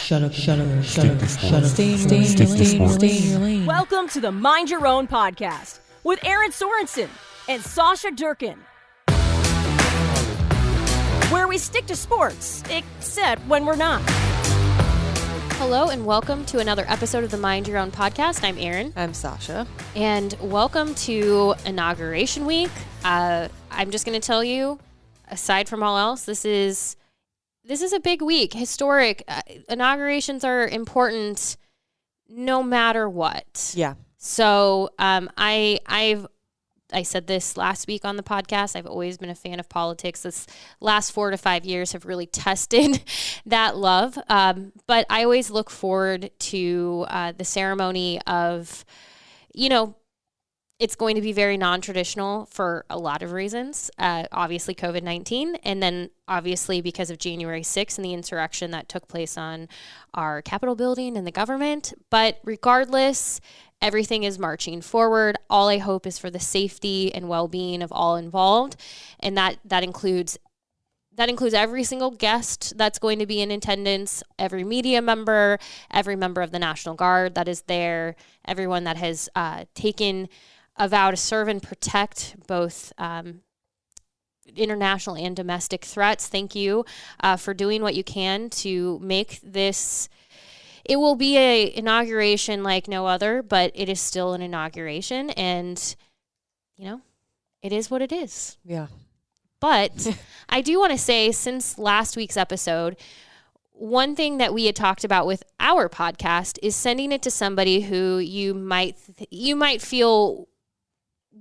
Stay in your lane. Welcome to the Mind Your Own podcast with Erin Sorensen and Sausha Durkin, where we stick to sports, except when we're not. Hello and welcome to another episode of the Mind Your Own podcast. I'm Erin. I'm Sausha. And welcome to Inauguration Week. I'm just going to tell you, aside from all else, this is a big week, historic. Inaugurations are important no matter what. Yeah. So I said this last week on the podcast. I've always been a fan of politics. This last 4 to 5 years have really tested that love. But I always look forward to the ceremony of, it's going to be very non-traditional for a lot of reasons. Obviously, COVID-19, and then obviously because of January 6th and the insurrection that took place on our Capitol building and the government. But regardless, everything is marching forward. All I hope is for the safety and well-being of all involved, and that includes every single guest that's going to be in attendance, every media member, every member of the National Guard that is there, everyone that has taken a vow to serve and protect both international and domestic threats. Thank you for doing what you can to make this. It will be an inauguration like no other, but it is still an inauguration, and, it is what it is. Yeah. But I do want to say, since last week's episode, one thing that we had talked about with our podcast is sending it to somebody who you might feel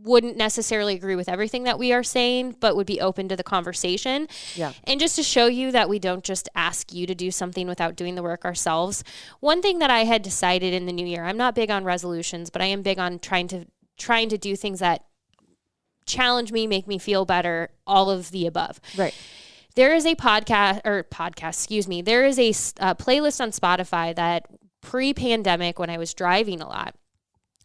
wouldn't necessarily agree with everything that we are saying, but would be open to the conversation. Yeah. And just to show you that we don't just ask you to do something without doing the work ourselves. One thing that I had decided in the new year, I'm not big on resolutions, but I am big on trying to do things that challenge me, make me feel better, all of the above. Right. There is a there is a playlist on Spotify that pre-pandemic, when I was driving a lot,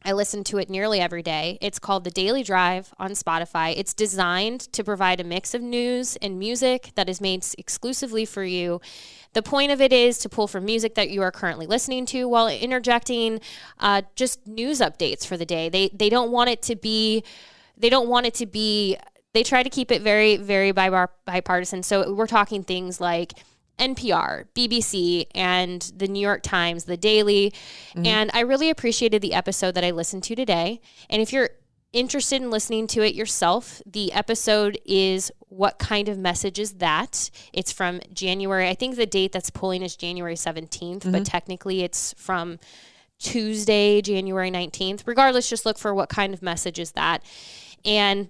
I listened to it nearly every day. It's called The Daily Drive on Spotify. It's designed to provide a mix of news and music that is made exclusively for you. The point of it is to pull from music that you are currently listening to while interjecting just news updates for the day. They don't want it to be, they try to keep it very, very bipartisan. So we're talking things like NPR, BBC, and the New York Times, the Daily. Mm-hmm. And I really appreciated the episode that I listened to today. And if you're interested in listening to it yourself, the episode is What Kind of Message Is That? It's from January. I think the date that's pulling is January 17th, mm-hmm. but technically it's from Tuesday, January 19th. Regardless, just look for What Kind of Message Is That? And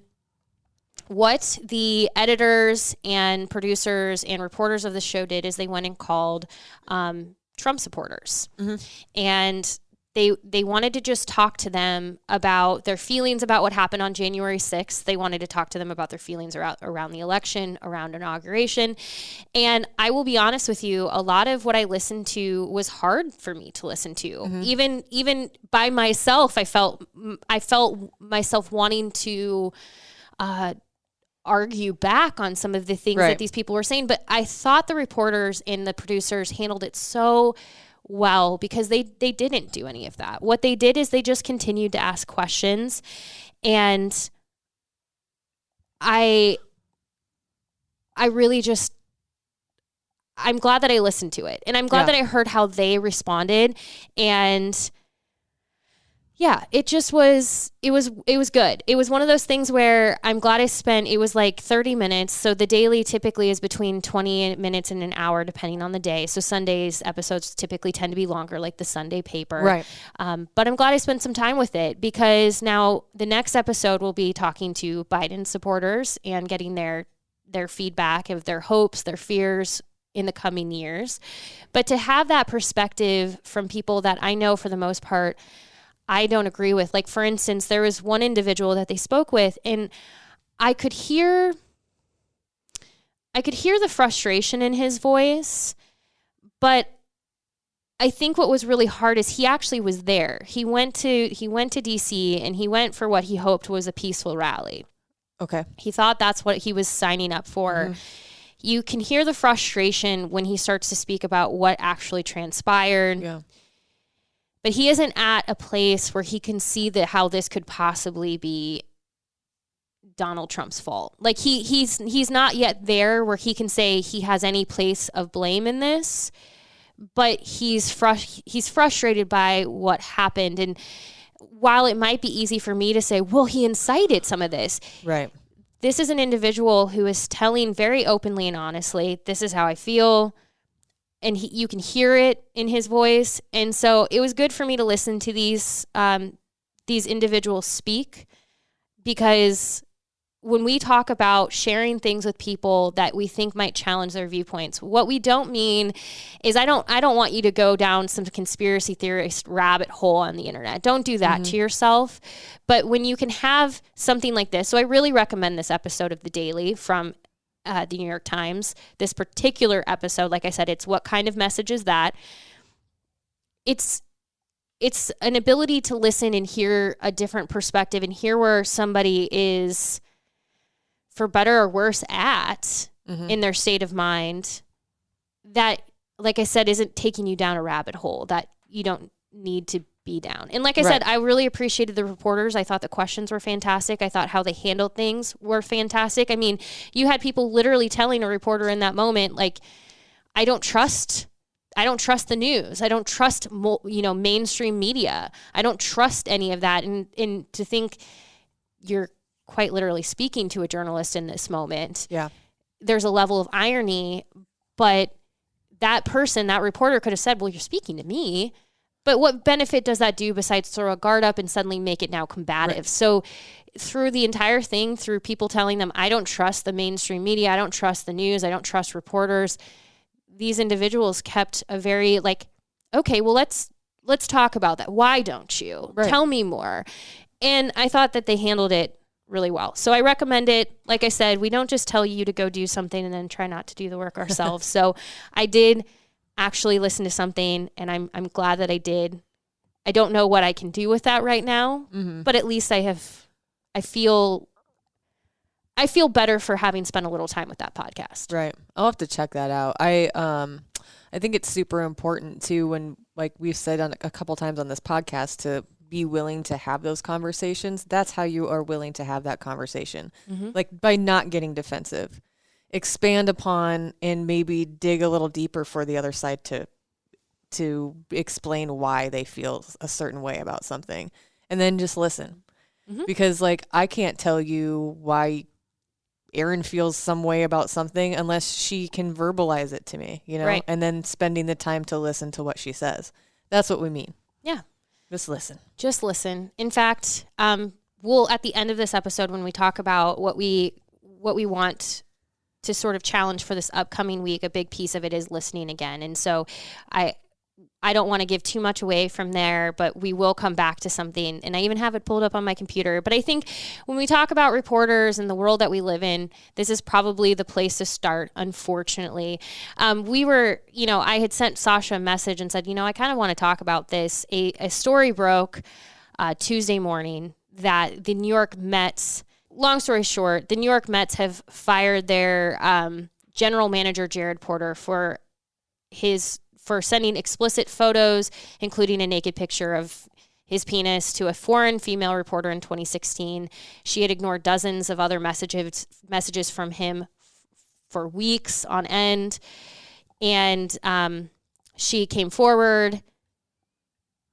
what the editors and producers and reporters of the show did is they went and called Trump supporters. Mm-hmm. And they wanted to just talk to them about their feelings about what happened on January 6th. They wanted to talk to them about their feelings around the election, around inauguration. And I will be honest with you, a lot of what I listened to was hard for me to listen to. Mm-hmm. Even by myself, I felt myself wanting to argue back on some of the things that these people were saying. But I thought the reporters and the producers handled it so well because they didn't do any of that. What they did is they just continued to ask questions. And I'm glad that I listened to it. And I'm glad that I heard how they responded. And yeah, it was good. It was one of those things where I'm glad it was like 30 minutes. So the daily typically is between 20 minutes and an hour, depending on the day. So Sunday's episodes typically tend to be longer, like the Sunday paper. Right. But I'm glad I spent some time with it because now the next episode will be talking to Biden supporters and getting their feedback of their hopes, their fears in the coming years. But to have that perspective from people that I know for the most part I don't agree with. Like, for instance, there was one individual that they spoke with, and I could hear the frustration in his voice, but I think what was really hard is he actually was there. He went to DC, and he went for what he hoped was a peaceful rally. Okay. He thought that's what he was signing up for. Mm-hmm. You can hear the frustration when he starts to speak about what actually transpired. Yeah. But he isn't at a place where he can see that how this could possibly be Donald Trump's fault. Like he's not yet there where he can say he has any place of blame in this, but he's frustrated by what happened. And while it might be easy for me to say, well, he incited some of this. Right. This is an individual who is telling very openly and honestly, this is how I feel. And you can hear it in his voice. And so it was good for me to listen to these individuals speak, because when we talk about sharing things with people that we think might challenge their viewpoints, what we don't mean is I don't want you to go down some conspiracy theorist rabbit hole on the internet. Don't do that to yourself. But when you can have something like this, so I really recommend this episode of The Daily from the New York Times. This particular episode, like I said, it's What Kind of Message Is That? It's an ability to listen and hear a different perspective and hear where somebody is, for better or worse, at in their state of mind, that, like I said, isn't taking you down a rabbit hole that you don't need to be down. And like I said, I really appreciated the reporters. I thought the questions were fantastic. I thought how they handled things were fantastic. I mean, you had people literally telling a reporter in that moment, like, I don't trust the news. I don't trust, mainstream media. I don't trust any of that. And to think you're quite literally speaking to a journalist in this moment. Yeah. There's a level of irony, but that person, that reporter could have said, well, you're speaking to me. But what benefit does that do besides throw a guard up and suddenly make it now combative? Right. So through the entire thing, through people telling them, I don't trust the mainstream media, I don't trust the news, I don't trust reporters, these individuals kept a very okay, well, let's talk about that. Why don't you? Right. Tell me more. And I thought that they handled it really well. So I recommend it. Like I said, we don't just tell you to go do something and then try not to do the work ourselves. So I did actually listen to something, and I'm glad that I did. I don't know what I can do with that right now, but at least I feel better for having spent a little time with that podcast. Right. I'll have to check that out. I think it's super important too, when, like we've said on a couple times on this podcast, to be willing to have those conversations. That's how you are willing to have that conversation. Like by not getting defensive, expand upon and maybe dig a little deeper for the other side to explain why they feel a certain way about something, and then just listen. Because I can't tell you why Erin feels some way about something unless she can verbalize it to me, right. And then spending the time to listen to what she says. That's what we mean. Yeah. Just listen. Just listen. In fact, we'll, at the end of this episode, when we talk about what we want to sort of challenge for this upcoming week, a big piece of it is listening again. And so I don't want to give too much away from there, but we will come back to something. And I even have it pulled up on my computer. But I think when we talk about reporters and the world that we live in, this is probably the place to start, unfortunately. I had sent Sausha a message and said, I kind of want to talk about this. A story broke Tuesday morning that the New York Mets, long story short, the New York Mets have fired their general manager, Jared Porter, for sending explicit photos, including a naked picture of his penis, to a foreign female reporter in 2016. She had ignored dozens of other messages from him for weeks on end. And she came forward,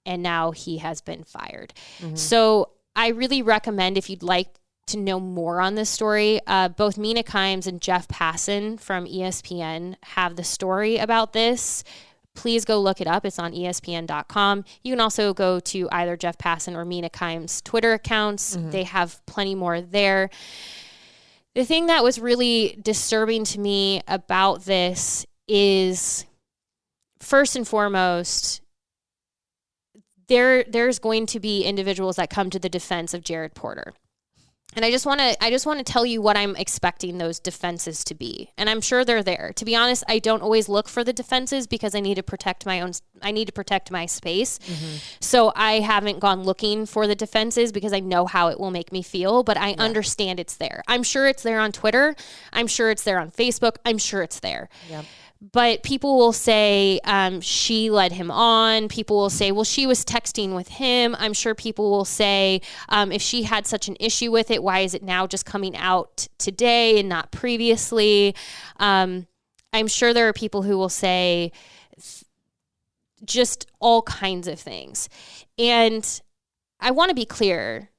and now he has been fired. So I really recommend, if you'd like to know more on this story, both Mina Kimes and Jeff Passan from ESPN have the story about this. Please go look it up. It's on ESPN.com. You can also go to either Jeff Passan or Mina Kimes' Twitter accounts. They have plenty more there. The thing that was really disturbing to me about this is, first and foremost, there's going to be individuals that come to the defense of Jared Porter. And I just want to tell you what I'm expecting those defenses to be. And I'm sure they're there. To be honest, I don't always look for the defenses because I need to protect my need to protect my space. So I haven't gone looking for the defenses because I know how it will make me feel, but I understand it's there. I'm sure it's there on Twitter. I'm sure it's there on Facebook. I'm sure it's there. Yep. But people will say she led him on. People will say, well, she was texting with him. I'm sure people will say, if she had such an issue with it, why is it now just coming out today and not previously? I'm sure there are people who will say just all kinds of things. And I want to be clear.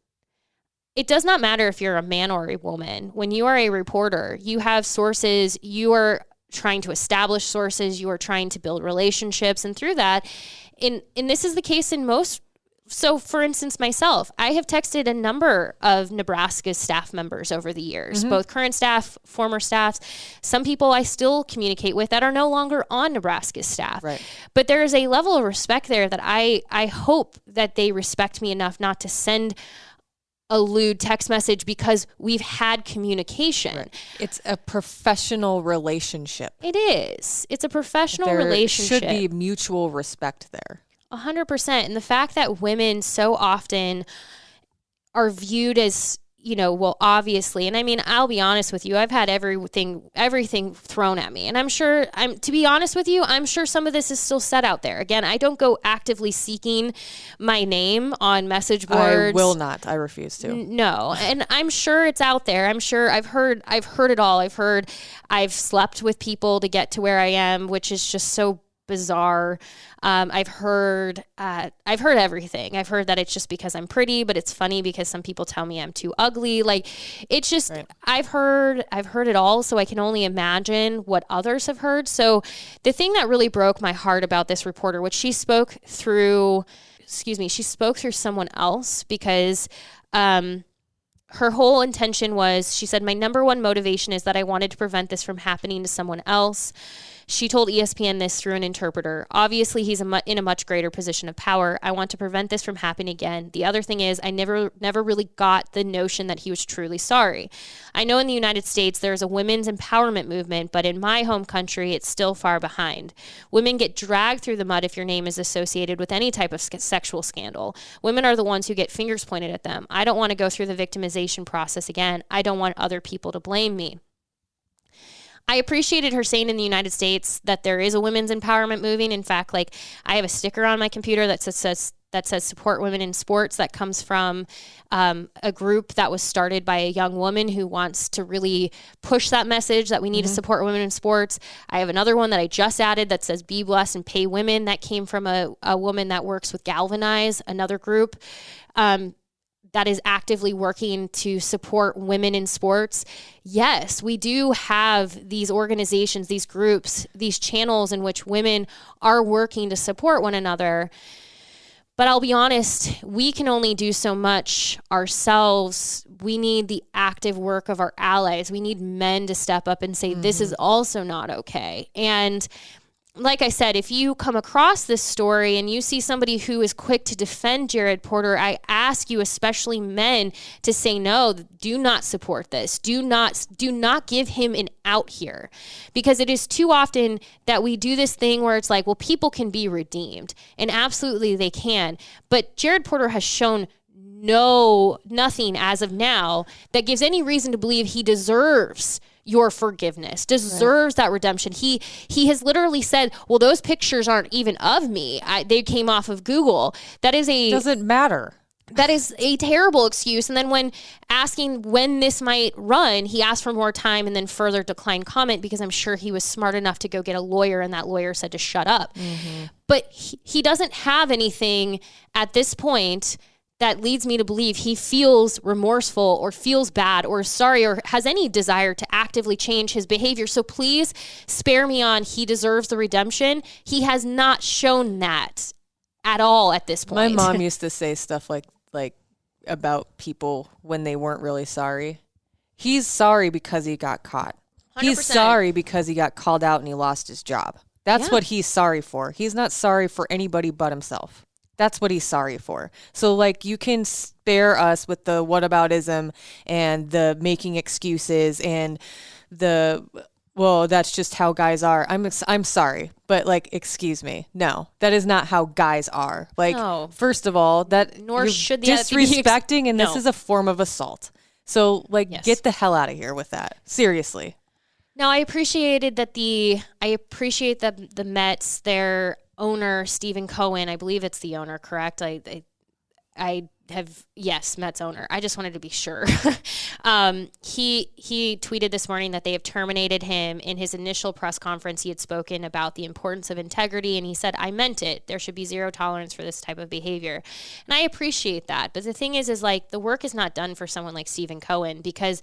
It does not matter if you're a man or a woman. When you are a reporter, you have sources, you are trying to establish sources, you are trying to build relationships, and through that, and this is the case in most. So for instance, myself, I have texted a number of Nebraska staff members over the years, both current staff, former staffs, some people I still communicate with that are no longer on Nebraska staff. Right. But there is a level of respect there that I hope that they respect me enough not to send a lewd text message because we've had communication. Right. It's a professional relationship. It is. It's a professional relationship. There should be mutual respect there. 100%. And the fact that women so often are viewed as, well, obviously, and I mean, I'll be honest with you, I've had everything thrown at me. And I'm sure, to be honest with you, I'm sure some of this is still set out there. Again, I don't go actively seeking my name on message boards. I will not. I refuse to. No. And I'm sure it's out there. I'm sure I've heard it all. I've slept with people to get to where I am, which is just so bizarre. I've heard everything. I've heard that it's just because I'm pretty, but it's funny because some people tell me I'm too ugly. Like, it's just, right. I've heard it all. So I can only imagine what others have heard. So the thing that really broke my heart about this reporter, which she spoke through someone else because, her whole intention was, she said, my number one motivation is that I wanted to prevent this from happening to someone else. She told ESPN this through an interpreter. Obviously, he's in a much greater position of power. I want to prevent this from happening again. The other thing is I never really got the notion that he was truly sorry. I know in the United States, there's a women's empowerment movement, but in my home country, it's still far behind. Women get dragged through the mud if your name is associated with any type of sexual scandal. Women are the ones who get fingers pointed at them. I don't want to go through the victimization process again. I don't want other people to blame me. I appreciated her saying in the United States that there is a women's empowerment movement. In fact, like, I have a sticker on my computer that says support women in sports. That comes from a group that was started by a young woman who wants to really push that message that we need to support women in sports. I have another one that I just added that says be blessed and pay women. That came from a woman that works with Galvanize, another group that is actively working to support women in sports. Yes, we do have these organizations, these groups, these channels in which women are working to support one another. But I'll be honest, we can only do so much ourselves. We need the active work of our allies. We need men to step up and say, this is also not okay. And like I said, if you come across this story and you see somebody who is quick to defend Jared Porter, I ask you, especially men, to say no, do not support this. Do not give him an out here, because it is too often that we do this thing where it's like, well, people can be redeemed, and absolutely they can. But Jared Porter has shown nothing as of now that gives any reason to believe he deserves your forgiveness, deserves that redemption. He has literally said, well, those pictures aren't even of me. They came off of Google. Doesn't matter. That is a terrible excuse. And then when asking when this might run, he asked for more time and then further declined comment because I'm sure he was smart enough to go get a lawyer and that lawyer said to shut up. But he doesn't have anything at this point that leads me to believe he feels remorseful or feels bad or sorry or has any desire to actively change his behavior. So please spare me on he deserves the redemption. He has not shown that at all at this point. My mom used to say stuff like about people when they weren't really sorry. He's sorry because he got caught. 100%. He's sorry because he got called out and he lost his job. That's what he's sorry for. He's not sorry for anybody but himself. That's what he's sorry for. So, like, you can spare us with the whataboutism and the making excuses and the well, that's just how guys are. I'm sorry, but like, excuse me. No, that is not how guys are. Like, No. first of all, that Nor you're should the disrespecting, and this No. is a form of assault. So, like, Yes. get the hell out of here with that. Seriously. Now, I appreciate that the Mets, their owner Stephen Cohen, I believe it's the owner, correct? Yes, Mets owner. I just wanted to be sure. He tweeted this morning that they have terminated him. In his initial press conference, he had spoken about the importance of integrity, and he said, "I meant it. There should be zero tolerance for this type of behavior." And I appreciate that. But the thing is like the work is not done for someone like Stephen Cohen, because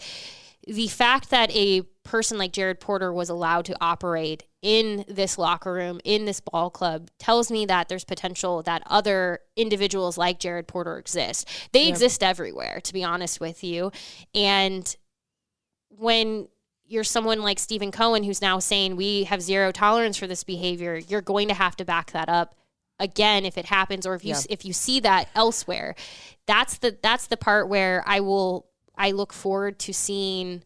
the fact that a person like Jared Porter was allowed to operate in this locker room, in this ball club, tells me that there's potential that other individuals like Jared Porter exist. They exist everywhere, to be honest with you. And when you're someone like Stephen Cohen, who's now saying we have zero tolerance for this behavior, you're going to have to back that up again if it happens, or if you see that elsewhere. That's the part where I look forward to seeing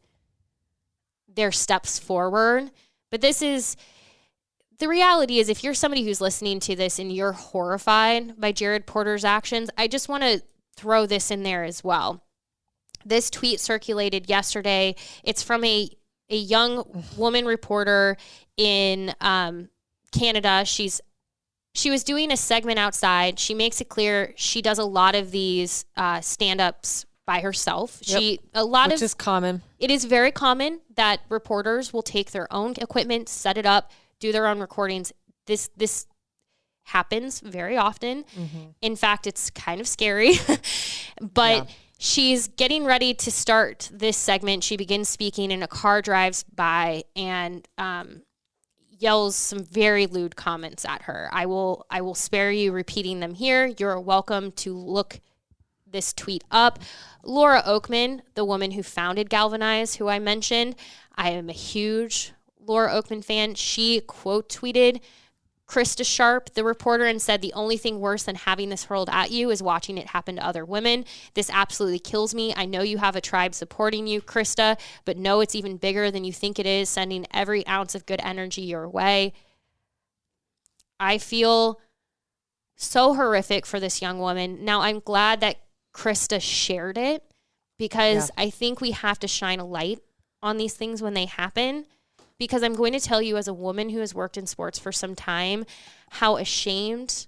their steps forward. But the reality is, if you're somebody who's listening to this and you're horrified by Jared Porter's actions, I just want to throw this in there as well. This tweet circulated yesterday. It's from a young woman reporter in Canada. She was doing a segment outside. She makes it clear she does a lot of these stand-ups by herself. Which is common. It is very common that reporters will take their own equipment, set it up, do their own recordings. This happens very often. Mm-hmm. In fact, it's kind of scary. But she's getting ready to start this segment. She begins speaking, and a car drives by and yells some very lewd comments at her. I will spare you repeating them here. You're welcome to look this tweet up. Laura Oakman, the woman who founded Galvanize, who I mentioned, I am a huge Laura Oakman fan. She quote tweeted Krista Sharp, the reporter, and said, "The only thing worse than having this hurled at you is watching it happen to other women. This absolutely kills me. I know you have a tribe supporting you, Krista, but no, it's even bigger than you think it is, sending every ounce of good energy your way." I feel so horrific for this young woman. Now, I'm glad that Krista shared it, because I think we have to shine a light on these things when they happen, because I'm going to tell you, as a woman who has worked in sports for some time, how ashamed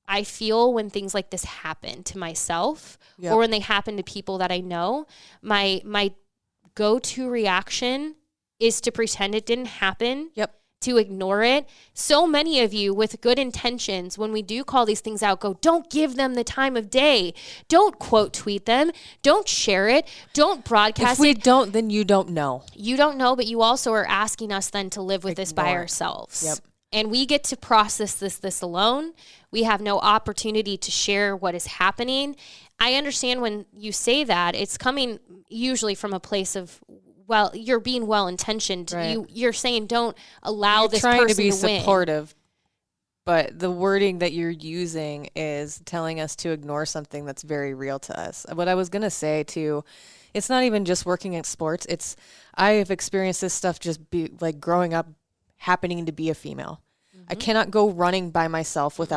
I feel when things like this happen to myself or when they happen to people that I know. My go-to reaction is to pretend it didn't happen. To ignore it. So many of you with good intentions, when we do call these things out, go, don't give them the time of day. Don't quote tweet them. Don't share it. Don't broadcast it. If we don't, then you don't know. You don't know, but you also are asking us then to live with this by ourselves. And we get to process this alone. We have no opportunity to share what is happening. I understand when you say that, it's coming usually from a place of, well, you're being well-intentioned. Right. You're saying don't allow this person to win. You're trying to be supportive, but the wording that you're using is telling us to ignore something that's very real to us. What I was going to say, too, it's not even just working in sports. I have experienced this stuff just growing up, happening to be a female. Mm-hmm. I cannot go running by myself with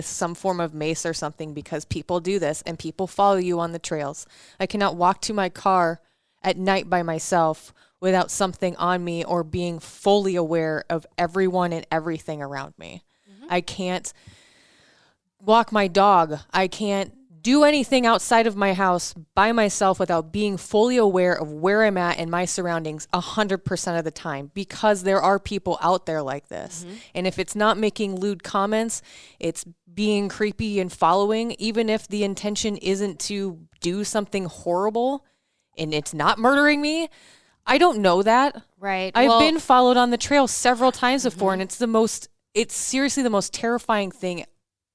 some form of mace or something, because people do this and people follow you on the trails. I cannot walk to my car at night by myself without something on me or being fully aware of everyone and everything around me. Mm-hmm. I can't walk my dog. I can't do anything outside of my house by myself without being fully aware of where I'm at and my surroundings 100% of the time, because there are people out there like this. Mm-hmm. And if it's not making lewd comments, it's being creepy and following, even if the intention isn't to do something horrible, and it's not murdering me. I don't know that. Right. I've been followed on the trail several times before, and it's seriously the most terrifying thing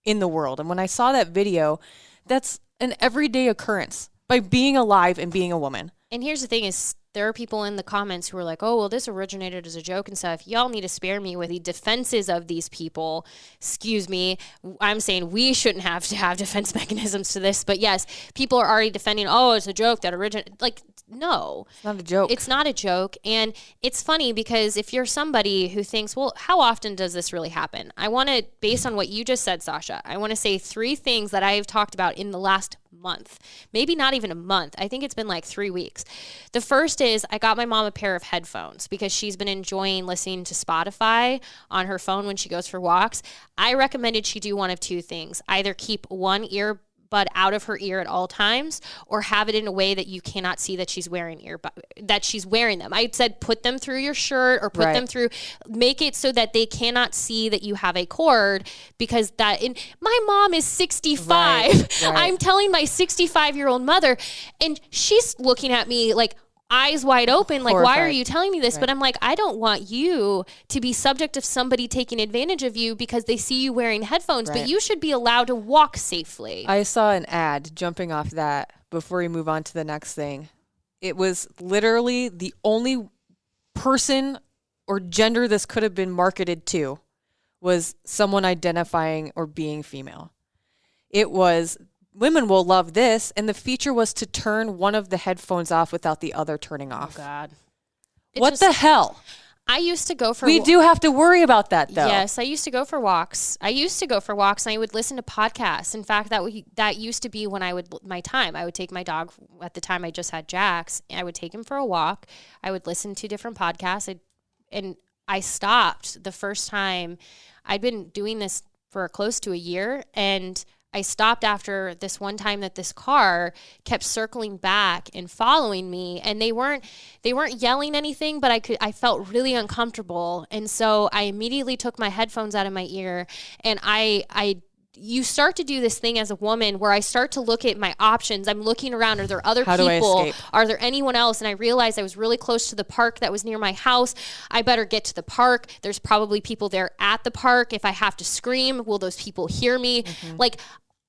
in the world. And when I saw that video, that's an everyday occurrence by being alive and being a woman. And here's the thing is, there are people in the comments who are like, oh, well, this originated as a joke and stuff. Y'all need to spare me with the defenses of these people. Excuse me. I'm saying we shouldn't have to have defense mechanisms to this. But yes, people are already defending, oh, it's a joke that originated. Like, no. It's not a joke. It's not a joke. And it's funny because if you're somebody who thinks, well, how often does this really happen? I want to, based on what you just said, Sausha, I want to say 3 things that I've talked about in the last month, maybe not even a month. I think it's been like 3 weeks. The first is I got my mom a pair of headphones because she's been enjoying listening to Spotify on her phone when she goes for walks. I recommended she do one of 2 things, either keep one earbud out of her ear at all times or have it in a way that you cannot see that she's wearing that she's wearing them. I said put them through your shirt or put them through, make it so that they cannot see that you have a cord, because my mom is 65. Right. I'm telling my 65-year-old mother and she's looking at me like eyes wide open, like, horrified. Why are you telling me this? Right. But I'm like, I don't want you to be subject of somebody taking advantage of you because they see you wearing headphones, but you should be allowed to walk safely. I saw an ad jumping off that before we move on to the next thing. It was literally the only person or gender this could have been marketed to was someone identifying or being female. It was, women will love this, and the feature was to turn one of the headphones off without the other turning off. Oh, God. What the hell? I used to go for... We do have to worry about that, though. Yes, I used to go for walks. And I would listen to podcasts. In fact, that used to be when I would... my time. I would take my dog... At the time, I just had Jax. I would take him for a walk. I would listen to different podcasts. And I stopped the first time. I'd been doing this for close to a year, and I stopped after this one time that this car kept circling back and following me, and they weren't yelling anything, but I felt really uncomfortable. And so I immediately took my headphones out of my ear, and you start to do this thing as a woman where I start to look at my options. I'm looking around. Are there other people? Are there anyone else? And I realized I was really close to the park that was near my house. I better get to the park. There's probably people there at the park. If I have to scream, will those people hear me? Mm-hmm. Like,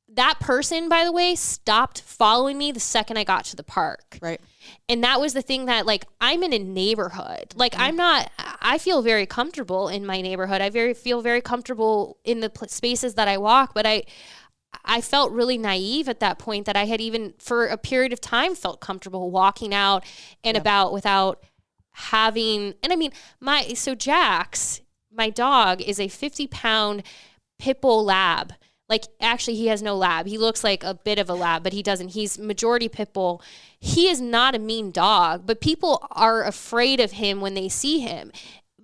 that person, by the way, stopped following me the second I got to the park. Right. And that was the thing that, like, I'm in a neighborhood. Like, I feel very comfortable in my neighborhood. Feel very comfortable in the spaces that I walk. But I felt really naive at that point that I had even, for a period of time, felt comfortable walking out and about without having, and I mean, so Jax, my dog, is a 50-pound pit bull lab. Like, actually, he has no lab. He looks like a bit of a lab, but he doesn't. He's majority pit bull. He is not a mean dog, but people are afraid of him when they see him.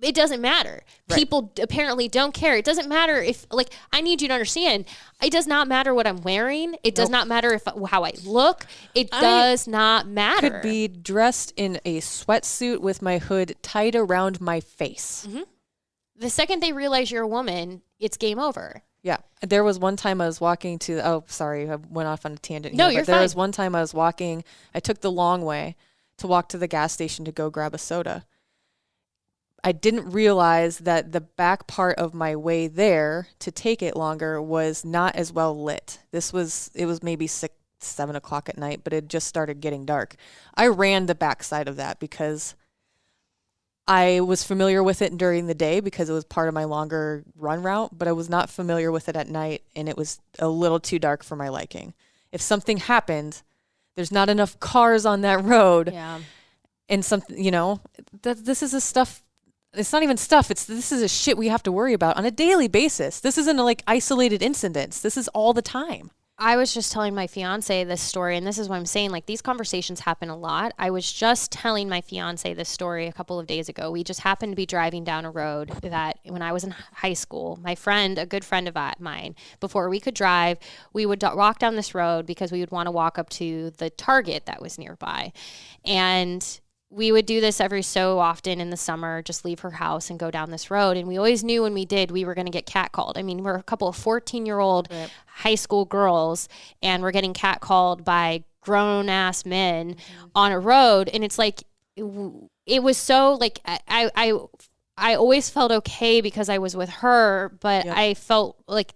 It doesn't matter. Right. People apparently don't care. It doesn't matter if, like, I need you to understand, it does not matter what I'm wearing. It does not matter how I look. It does not matter. Could be dressed in a sweatsuit with my hood tied around my face. Mm-hmm. The second they realize you're a woman, it's game over. Yeah. There was one time I was walking I went off on a tangent. No, here, you're fine. There was one time I was walking. I took the long way to walk to the gas station to go grab a soda. I didn't realize that the back part of my way there to take it longer was not as well lit. It was maybe 7 o'clock at night, but it just started getting dark. I ran the back side of that because I was familiar with it during the day because it was part of my longer run route, but I was not familiar with it at night, and it was a little too dark for my liking. If something happened, there's not enough cars on that road. Yeah. And something, this is a stuff. It's not even stuff. This is a shit we have to worry about on a daily basis. This isn't like isolated incidents. This is all the time. I was just telling my fiance this story, and this is what I'm saying. Like, these conversations happen a lot. I was just telling my fiance this story a couple of days ago. We just happened to be driving down a road that when I was in high school, my friend, a good friend of mine, before we could drive, we would walk down this road because we would want to walk up to the Target that was nearby. And we would do this every so often in the summer, just leave her house and go down this road. And we always knew when we did, we were going to get catcalled. I mean, we're a couple of 14-year-old high school girls, and we're getting catcalled by grown-ass men on a road. And it's like, it was so, like, I always felt okay because I was with her, but I felt like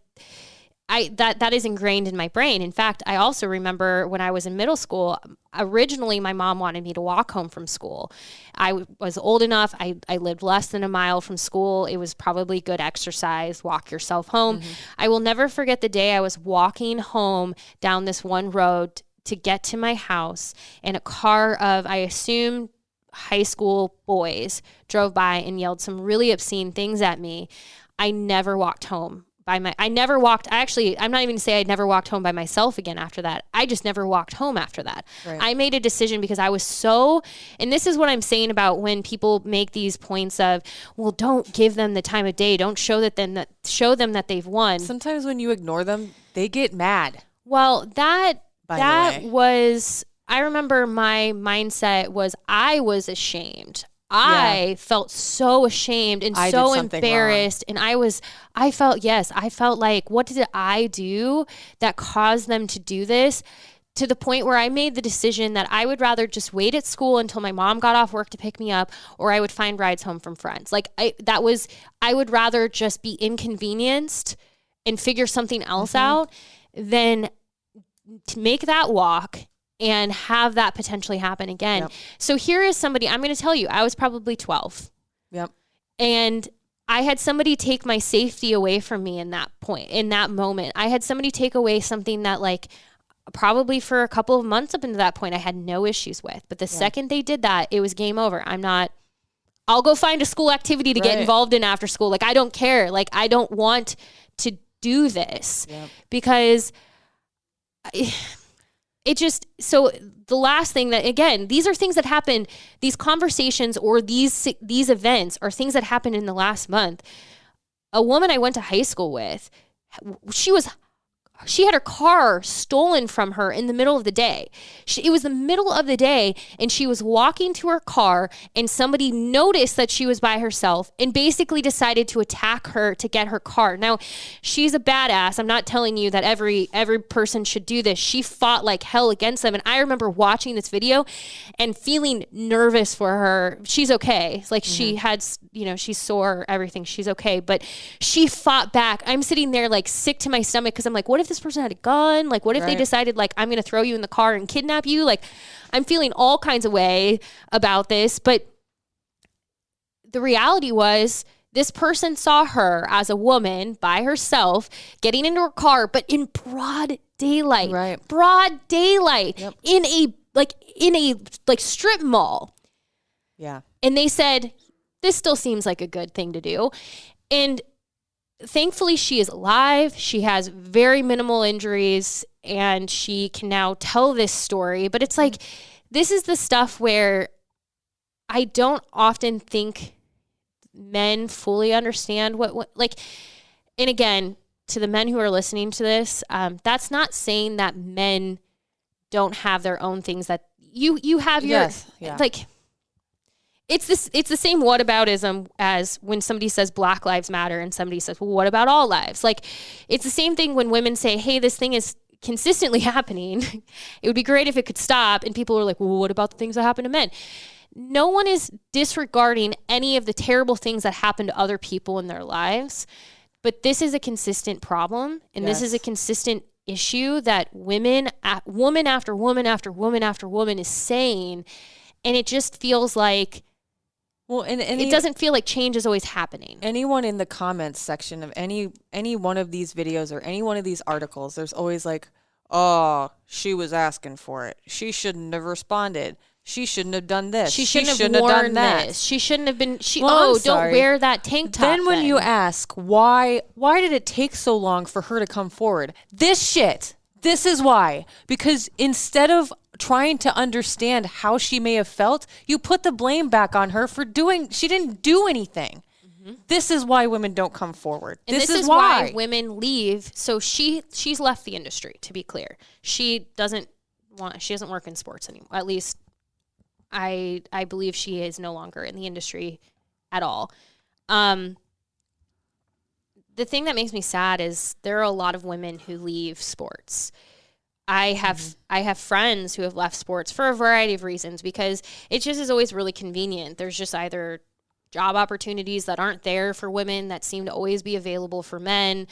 that is ingrained in my brain. In fact, I also remember when I was in middle school, originally my mom wanted me to walk home from school. I was old enough. I lived less than a mile from school. It was probably good exercise. Walk yourself home. I will never forget the day I was walking home down this one road to get to my house, and a car of, I assume, high school boys drove by and yelled some really obscene things at me. I never walked home. I'm not even going to say I never walked home by myself again after that. I just never walked home after that. Right. I made a decision because I was so, and this is what I'm saying about when people make these points of, well, don't give them the time of day. Don't show them that they've won. Sometimes when you ignore them, they get mad. Well, that By the way. was, I remember my mindset was I was ashamed. I felt so ashamed and I so did something embarrassed. And I felt like, what did I do that caused them to do this? To the point where I made the decision that I would rather just wait at school until my mom got off work to pick me up, or I would find rides home from friends. Like I would rather just be inconvenienced and figure something else out than to make that walk and have that potentially happen again. Yep. So here is somebody, I'm going to tell you, I was probably 12. Yep. And I had somebody take my safety away from me in that moment. I had somebody take away something that, like, probably for a couple of months up into that point, I had no issues with. But the second they did that, it was game over. I'll go find a school activity to get involved in after school. Like, I don't care. Like, I don't want to do this because so the last thing that, again, these are things that happened, these conversations or these events are things that happened in the last month. A woman I went to high school with, she had her car stolen from her in the middle of the day. It was the middle of the day, and she was walking to her car, and somebody noticed that she was by herself and basically decided to attack her to get her car. Now, she's a badass. I'm not telling you that every person should do this. She fought like hell against them, and I remember watching this video and feeling nervous for her. She's okay. Like, she had, she's sore, everything. She's okay, but she fought back. I'm sitting there like sick to my stomach because I'm like, what if this person had a gun? Like, what if they decided, like, I'm going to throw you in the car and kidnap you? Like, I'm feeling all kinds of way about this. But the reality was, this person saw her as a woman by herself getting into her car, but in broad daylight, in a strip mall. Yeah. And they said, this still seems like a good thing to do. And thankfully, she is alive. She has very minimal injuries, and she can now tell this story. But it's like, this is the stuff where I don't often think men fully understand what like, and again, to the men who are listening to this, that's not saying that men don't have their own things that you have your, like, it's the same whataboutism as when somebody says Black Lives Matter and somebody says, well, what about all lives? Like, it's the same thing when women say, hey, this thing is consistently happening. It would be great if it could stop. And people are like, well, what about the things that happen to men? No one is disregarding any of the terrible things that happen to other people in their lives. But this is a consistent problem. And this is a consistent issue that woman after woman after woman after woman is saying. And it just feels like, well, and it doesn't feel like change is always happening. Anyone in the comments section of any one of these videos or any one of these articles, there's always like, oh, she was asking for it. She shouldn't have responded. She shouldn't have done this. She shouldn't have worn this. She shouldn't have been. Don't wear that tank top. Then when you ask why did it take so long for her to come forward? This is why. Because instead of trying to understand how she may have felt, you put the blame back on her for she didn't do anything. This is why women don't come forward. And this is why women leave. So she's left the industry, to be clear. She doesn't work in sports anymore. At least I believe she is no longer in the industry at all. The thing that makes me sad is there are a lot of women who leave sports. I have friends who have left sports for a variety of reasons because it just is always really convenient. There's just either job opportunities that aren't there for women that seem to always be available for men.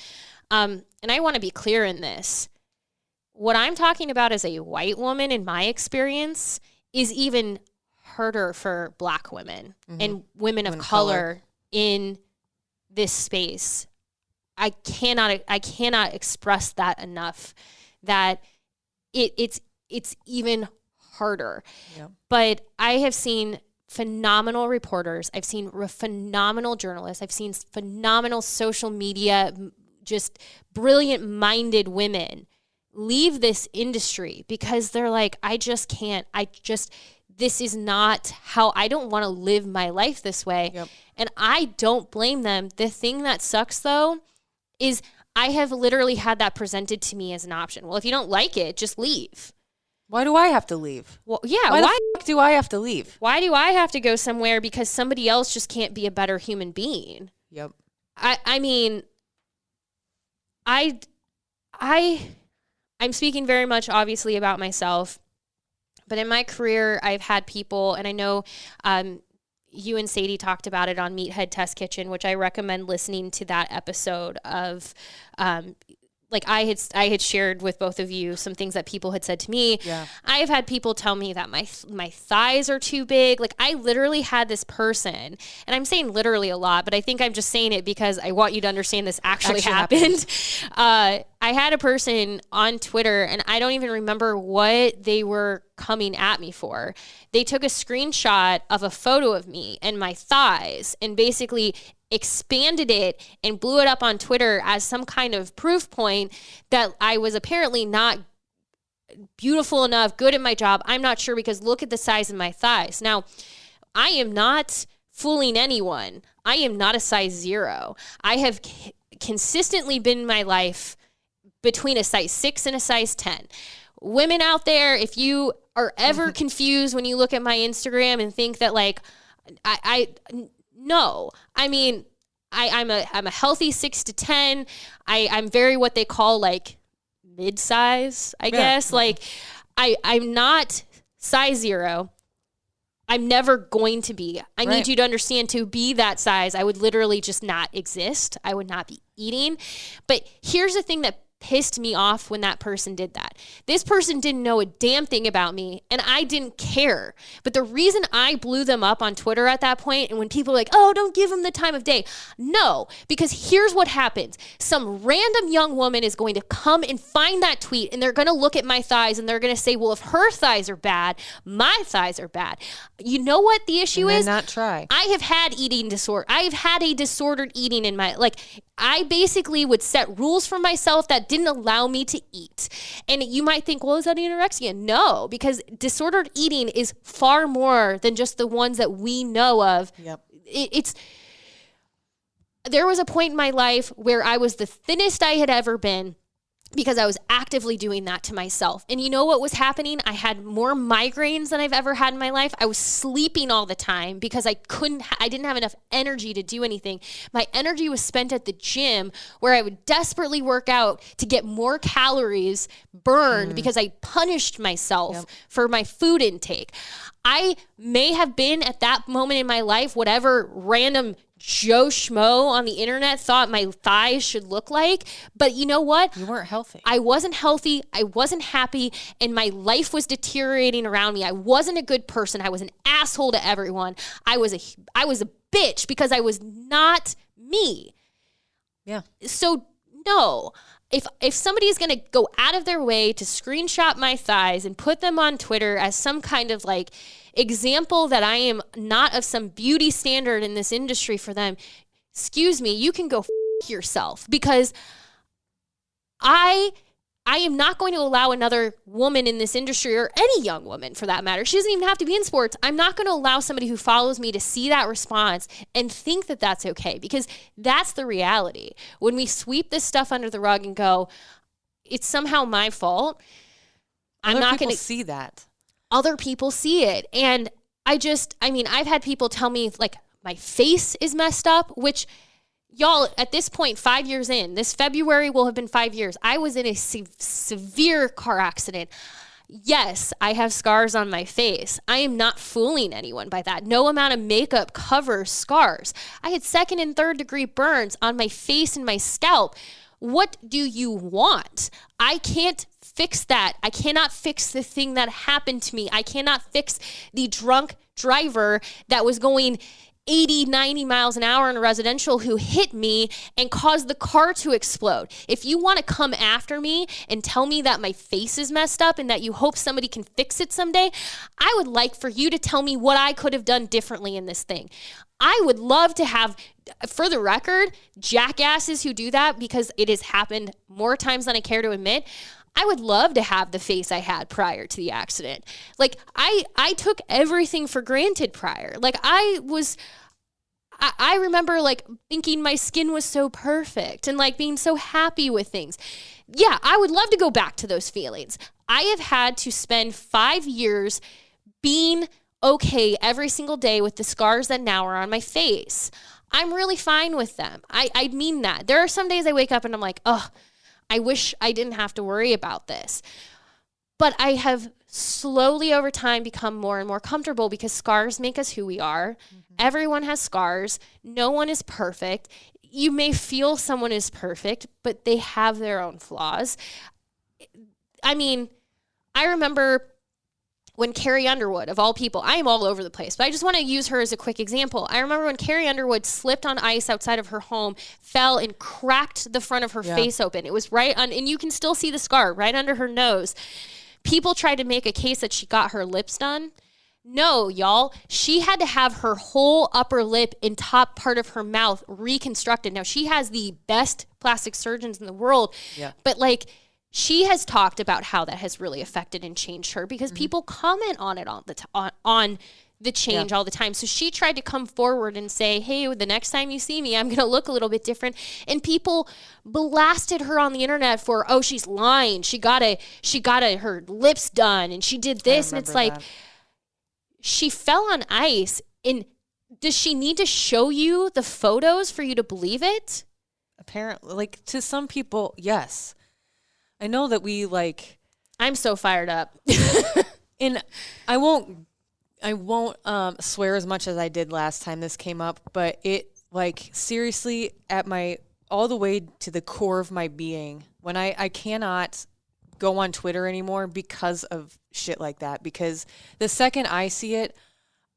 And I want to be clear in this. What I'm talking about as a white woman in my experience is even harder for Black women and women of color in this space. I cannot express that enough, that it's even harder. Yeah. But I have seen phenomenal reporters. I've seen phenomenal journalists. I've seen phenomenal social media, just brilliant minded women leave this industry because they're like, I just can't, this is not how, I don't want to live my life this way. Yep. And I don't blame them. The thing that sucks though is I have literally had that presented to me as an option. Well, if you don't like it, just leave. Why do I have to leave? Well, yeah. Why the fuck do I have to leave? Why do I have to go somewhere because somebody else just can't be a better human being? Yep. I mean, I'm speaking very much obviously about myself, but in my career, I've had people, and I know you and Sadie talked about it on Meathead Test Kitchen, which I recommend listening to that episode of, like I had shared with both of you some things that people had said to me. Yeah. I have had people tell me that my thighs are too big. Like I literally had this person, and I'm saying literally a lot, but I think I'm just saying it because I want you to understand this actually happened. I had a person on Twitter, and I don't even remember what they were coming at me for. They took a screenshot of a photo of me and my thighs and basically expanded it and blew it up on Twitter as some kind of proof point that I was apparently not beautiful enough, good at my job. I'm not sure, because look at the size of my thighs. Now, I am not fooling anyone. I am not a size 0. I have consistently been in my life between a size 6 and a size 10. Women out there, if you are ever confused when you look at my Instagram and think that like, no, I mean, I'm a healthy 6 to 10. I'm very what they call like mid-size, I guess. Like I'm not size 0. I'm never going to be. I need you to understand, to be that size, I would literally just not exist. I would not be eating. But here's the thing that pissed me off when that person did that. This person didn't know a damn thing about me, and I didn't care. But the reason I blew them up on Twitter at that point, and when people are like, oh, don't give them the time of day. No, because here's what happens. Some random young woman is going to come and find that tweet, and they're going to look at my thighs, and they're going to say, well, if her thighs are bad, my thighs are bad. You know what the issue is? Not try. I have had eating disorder. I have had a disordered eating in my, like, I basically would set rules for myself that didn't allow me to eat. And you might think, well, is that anorexia? No, because disordered eating is far more than just the ones that we know of. Yep. There was a point in my life where I was the thinnest I had ever been, because I was actively doing that to myself. And you know what was happening? I had more migraines than I've ever had in my life. I was sleeping all the time because I didn't have enough energy to do anything. My energy was spent at the gym, where I would desperately work out to get more calories burned because I punished myself for my food intake. I may have been at that moment in my life whatever random Joe Schmo on the internet thought my thighs should look like. But you know what? You weren't healthy. I wasn't healthy. I wasn't happy. And my life was deteriorating around me. I wasn't a good person. I was an asshole to everyone. I was a bitch because I was not me. Yeah. So no. If somebody is going to go out of their way to screenshot my thighs and put them on Twitter as some kind of like example that I am not of some beauty standard in this industry for them, excuse me, you can go f*** yourself, because I am not going to allow another woman in this industry, or any young woman for that matter, she doesn't even have to be in sports, I'm not going to allow somebody who follows me to see that response and think that that's okay, because that's the reality. When we sweep this stuff under the rug and go, it's somehow my fault, I'm not going to see that. Other people see it. And I've had people tell me like my face is messed up, which, y'all, at this point, 5 years in, this February will have been 5 years. I was in a severe car accident. Yes, I have scars on my face. I am not fooling anyone by that. No amount of makeup covers scars. I had 2nd and 3rd degree burns on my face and my scalp. What do you want? I can't fix that. I cannot fix the thing that happened to me. I cannot fix the drunk driver that was going 80, 90 miles an hour in a residential who hit me and caused the car to explode. If you want to come after me and tell me that my face is messed up and that you hope somebody can fix it someday, I would like for you to tell me what I could have done differently in this thing. I would love to have, for the record, jackasses who do that, because it has happened more times than I care to admit. I would love to have the face I had prior to the accident. Like, I took everything for granted prior. Like, I remember like thinking my skin was so perfect and like being so happy with things. Yeah, I would love to go back to those feelings. I have had to spend 5 years being okay every single day with the scars that now are on my face. I'm really fine with them. I mean that. There are some days I wake up and I'm like, oh, I wish I didn't have to worry about this. But I have slowly over time become more and more comfortable, because scars make us who we are. Mm-hmm. Everyone has scars. No one is perfect. You may feel someone is perfect, but they have their own flaws. I mean, I remember when Carrie Underwood, of all people, I am all over the place, but I just want to use her as a quick example. I remember when Carrie Underwood slipped on ice outside of her home, fell and cracked the front of her face open. It was right on, and you can still see the scar right under her nose. People tried to make a case that she got her lips done. No, y'all. She had to have her whole upper lip and top part of her mouth reconstructed. Now, she has the best plastic surgeons in the world, but like, she has talked about how that has really affected and changed her, because people comment on it on the change all the time. So she tried to come forward and say, hey, the next time you see me, I'm going to look a little bit different. And people blasted her on the internet for, oh, she's lying. She got her lips done and she did this. And it's like, she fell on ice. And does she need to show you the photos for you to believe it? Apparently, like, to some people, yes. I know that we like. I'm so fired up. And I won't swear as much as I did last time this came up, but it, like, seriously, at my, all the way to the core of my being, when I cannot go on Twitter anymore because of shit like that, because the second I see it,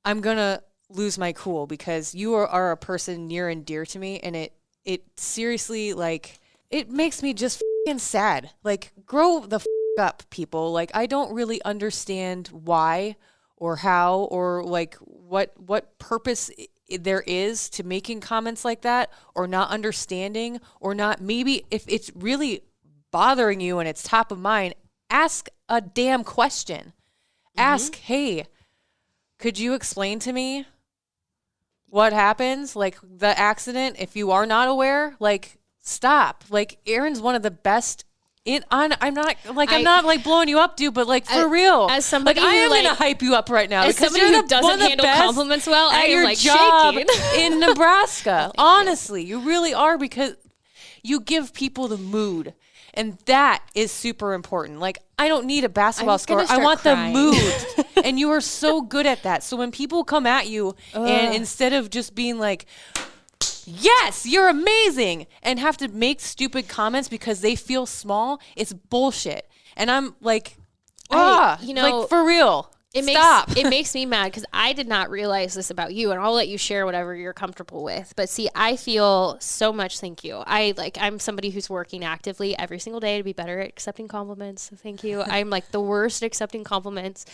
I'm gonna lose my cool, because you are a person near and dear to me, and it seriously, like, it makes me just fucking sad. Like, grow the up, people. Like, I don't really understand why or how or like what purpose there is to making comments like that, or not understanding, or not, maybe if it's really bothering you and it's top of mind, ask a damn question. Ask, hey, could you explain to me what happens? Like, the accident, if you are not aware, like, stop. Like, Erin's one of the best I'm not like blowing you up, dude, but like, for real. As somebody like, I am like, gonna hype you up right now, as because somebody you're who doesn't handle compliments well, I at am your like job shaking. in Nebraska. Honestly, you really are, because you give people the mood. And that is super important. Like, I don't need a basketball score. I want crying. the mood. And you are so good at that. So when people come at you, and instead of just being like, yes, you're amazing, and have to make stupid comments because they feel small, it's bullshit. And I'm like, like, for real. Stop. It makes me mad, because I did not realize this about you, and I'll let you share whatever you're comfortable with. But see, I feel so much. Thank you. I'm somebody who's working actively every single day to be better at accepting compliments. So thank you. I'm like the worst at accepting compliments.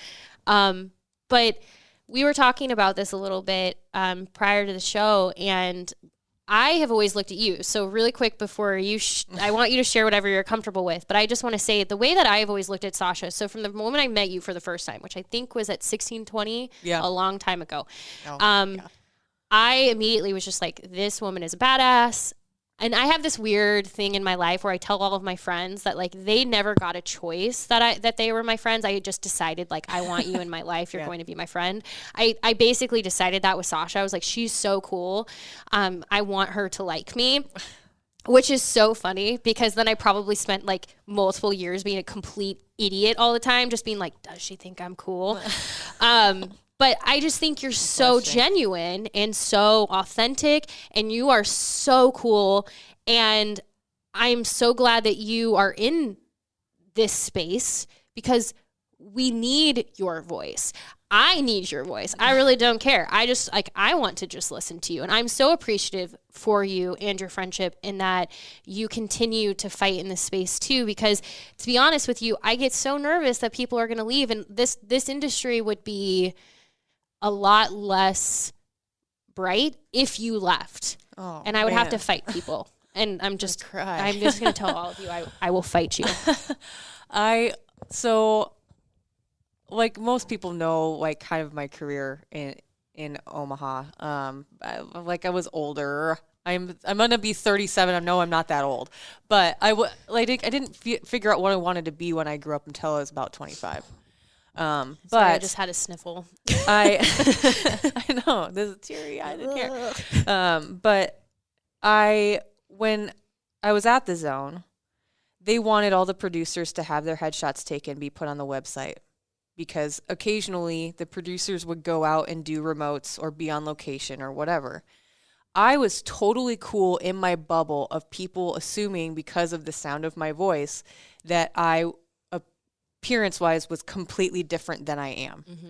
But we were talking about this a little bit prior to the show, and I have always looked at you. So really quick before you, I want you to share whatever you're comfortable with. But I just want to say the way that I have always looked at Sausha. So from the moment I met you for the first time, which I think was at 1620, a long time ago, I immediately was just like, this woman is a badass. And I have this weird thing in my life where I tell all of my friends that, like, they never got a choice that they were my friends. I just decided, like, I want you in my life. You're going to be my friend. I basically decided that with Sausha. I was like, she's so cool. I want her to like me. which is so funny because then I probably spent like multiple years being a complete idiot all the time, just being like, does she think I'm cool? But I just think you're so genuine and so authentic, and you are so cool. And I'm so glad that you are in this space because we need your voice. I need your voice. I really don't care. I want to just listen to you. And I'm so appreciative for you and your friendship in that you continue to fight in this space too, because to be honest with you, I get so nervous that people are going to leave, and this industry would be a lot less bright if you left. And I would have to fight people. And I'm just going to tell all of you, I will fight you. So like most people know, like kind of my career in Omaha. I was older. I'm gonna be 37. I know I'm not that old, but I didn't figure out what I wanted to be when I grew up until I was about 25. But I just had a sniffle. I know this is teary. I didn't care. But when I was at the Zone, they wanted all the producers to have their headshots taken, be put on the website, because occasionally the producers would go out and do remotes or be on location or whatever. I was totally cool in my bubble of people assuming because of the sound of my voice that I, appearance-wise, was completely different than I am. Mm-hmm.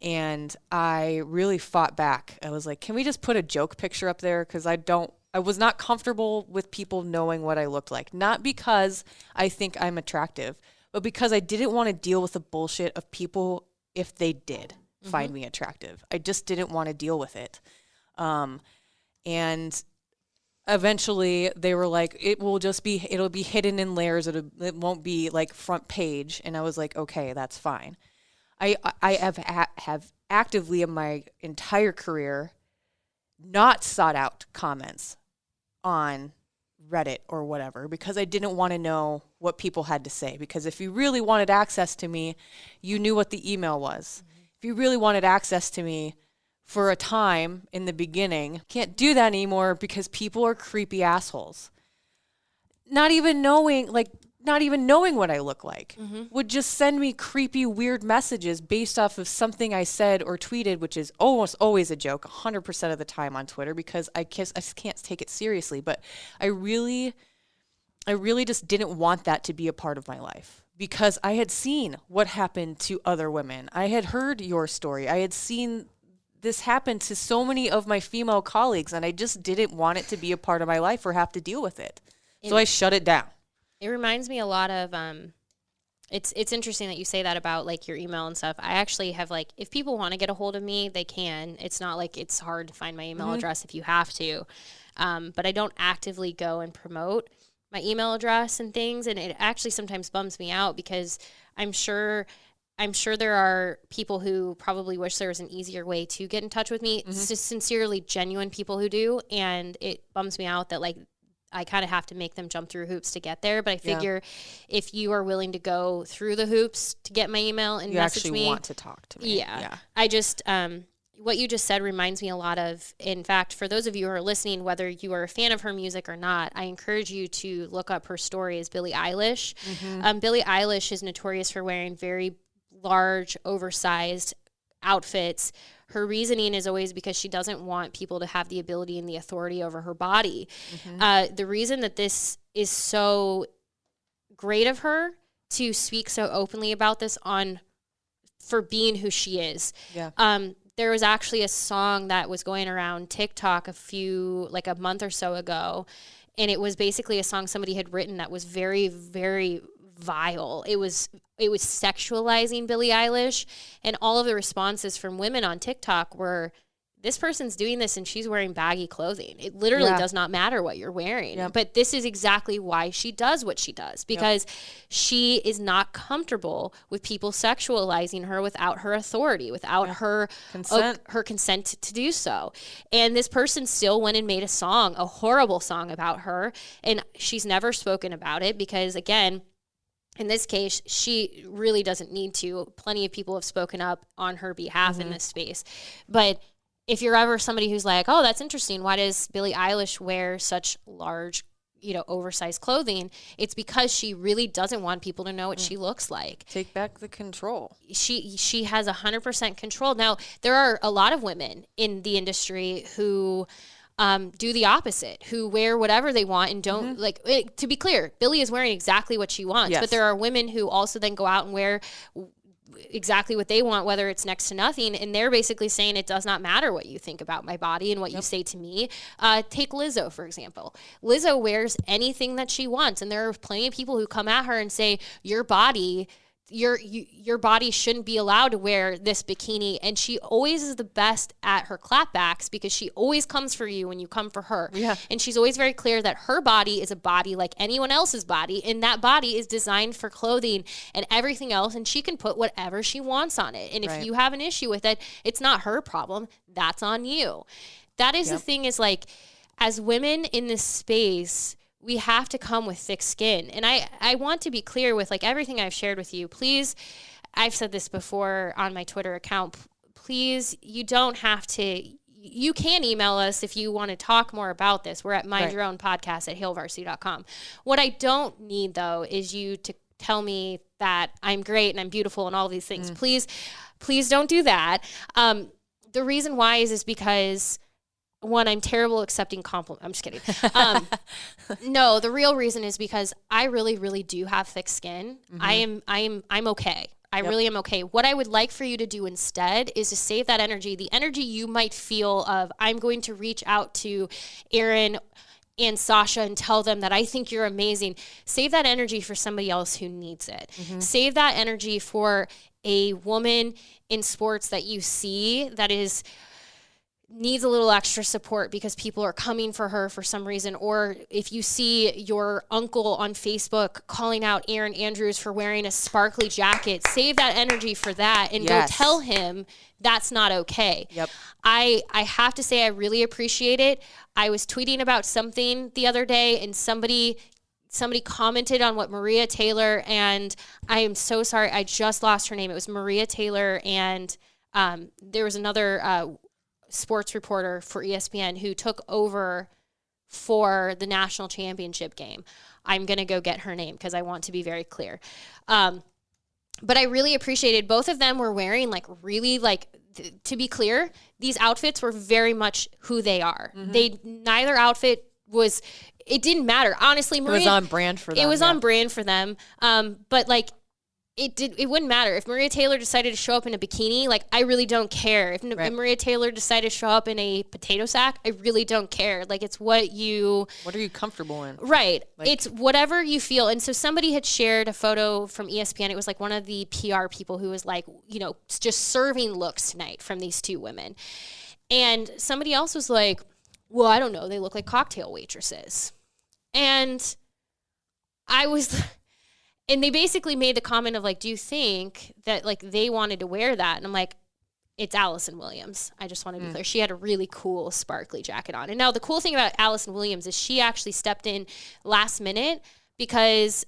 And I really fought back. I was like, can we just put a joke picture up there? Because I was not comfortable with people knowing what I looked like. Not because I think I'm attractive, but because I didn't want to deal with the bullshit of people if they did find me attractive. I just didn't want to deal with it. And eventually they were like, it'll be hidden in layers. It won't be like front page. And I was like, okay, that's fine. I have actively in my entire career not sought out comments on Reddit or whatever, because I didn't want to know what people had to say. Because if you really wanted access to me, you knew what the email was. Mm-hmm. If you really wanted access to me for a time in the beginning, can't do that anymore because people are creepy assholes. Not even knowing what I look like, would just send me creepy, weird messages based off of something I said or tweeted, which is almost always a joke 100% of the time on Twitter, because I just can't take it seriously. But I really just didn't want that to be a part of my life, because I had seen what happened to other women. I had heard your story. I had seen this happen to so many of my female colleagues, and I just didn't want it to be a part of my life or have to deal with it. So I shut it down. It reminds me a lot of, it's interesting that you say that about like your email and stuff. I actually have like, if people want to get a hold of me, they can. It's not like it's hard to find my email address if you have to. But I don't actively go and promote my email address and things. And it actually sometimes bums me out, because I'm sure there are people who probably wish there was an easier way to get in touch with me. It's just sincerely genuine people who do. And it bums me out that like, I kind of have to make them jump through hoops to get there. But I figure if you are willing to go through the hoops to get my email and message me. You actually want to talk to me. Yeah. I just, what you just said reminds me a lot of, in fact, for those of you who are listening, whether you are a fan of her music or not, I encourage you to look up her story as Billie Eilish. Billie Eilish is notorious for wearing very large, oversized outfits. Her reasoning is always because she doesn't want people to have the ability and the authority over her body. The reason that this is so great of her to speak so openly about this for being who she is. There was actually a song that was going around TikTok a month or so ago, and it was basically a song somebody had written that was very, very vile. It was sexualizing Billie Eilish, and all of the responses from women on TikTok were, this person's doing this and she's wearing baggy clothing. It literally does not matter what you're wearing. But this is exactly why she does what she does, because she is not comfortable with people sexualizing her without her authority, without her consent to do so. And this person still went and made a horrible song about her, and she's never spoken about it because, again, in this case, she really doesn't need to. Plenty of people have spoken up on her behalf in this space. But if you're ever somebody who's like, oh, that's interesting, why does Billie Eilish wear such large oversized clothing, it's because she really doesn't want people to know what she looks like. Take back the control. She has 100% control. Now, there are a lot of women in the industry who do the opposite, who wear whatever they want and don't to be clear, Billie is wearing exactly what she wants, but there are women who also then go out and wear exactly what they want, whether it's next to nothing. And they're basically saying it does not matter what you think about my body and what you say to me. Take Lizzo, for example. Lizzo wears anything that she wants. And there are plenty of people who come at her and say, your body shouldn't be allowed to wear this bikini. And she always is the best at her clapbacks because she always comes for you when you come for her. Yeah. And she's always very clear that her body is a body like anyone else's body. And that body is designed for clothing and everything else. And she can put whatever she wants on it. And if you have an issue with it, it's not her problem. That's on you. That is the thing, is like, as women in this space, we have to come with thick skin. And I want to be clear with like everything I've shared with you. Please, I've said this before on my Twitter account, please, you don't have to, you can email us if you want to talk more about this. We're at mindyourownpodcast@hailvarsity.com. What I don't need though is you to tell me that I'm great and I'm beautiful and all these things. Please don't do that. The reason why is because, one, I'm terrible accepting compliments. I'm just kidding. No, the real reason is because I really, really do have thick skin. I'm okay. I really am okay. What I would like for you to do instead is to save that energy, the energy you might feel of, I'm going to reach out to Erin and Sausha and tell them that I think you're amazing. Save that energy for somebody else who needs it. Save that energy for a woman in sports that you see that needs a little extra support because people are coming for her for some reason. Or if you see your uncle on Facebook calling out Erin Andrews for wearing a sparkly jacket, save that energy for that and go tell him that's not okay. I have to say I really appreciate it. I was tweeting about something the other day and somebody commented on what Maria Taylor, and I am so sorry, I just lost her name. It was Maria Taylor, and there was another sports reporter for ESPN who took over for the national championship game. I'm going to go get her name because I want to be very clear. But I really appreciated both of them were wearing to be clear, these outfits were very much who they are. Neither outfit it didn't matter. Honestly, Maria, it was on brand for them. It was on brand for them. But it wouldn't matter if Maria Taylor decided to show up in a bikini. Like, I really don't care. If Maria Taylor decided to show up in a potato sack, I really don't care. Like, it's what are you comfortable in? Right. It's whatever you feel. And so somebody had shared a photo from ESPN. It was like one of the PR people who was like, just serving looks tonight from these two women. And somebody else was like, well, I don't know. They look like cocktail waitresses. And and they basically made the comment of like, do you think that like they wanted to wear that? And I'm like, it's Allison Williams. I just want to be clear. She had a really cool sparkly jacket on. And now the cool thing about Allison Williams is she actually stepped in last minute because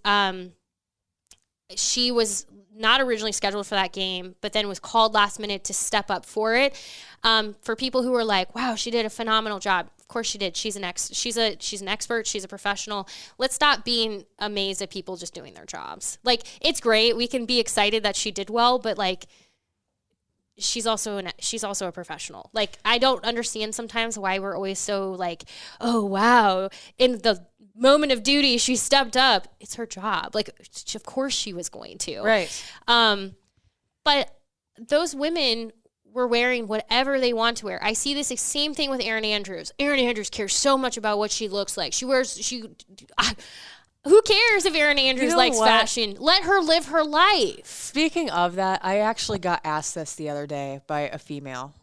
she was not originally scheduled for that game, but then was called last minute to step up for it. For people who were like, wow, she did a phenomenal job. Of course she did. She's an expert. She's a professional. Let's stop being amazed at people just doing their jobs. Like, it's great. We can be excited that she did well, but like, she's also a professional. Like, I don't understand sometimes why we're always so like, oh wow, in the moment of duty she stepped up. It's her job. Like, of course she was going to. Right. But those women were wearing whatever they want to wear. I see this same thing with Erin Andrews. Erin Andrews cares so much about what she looks like. Who cares if Erin Andrews likes fashion? Let her live her life. Speaking of that, I actually got asked this the other day by a female.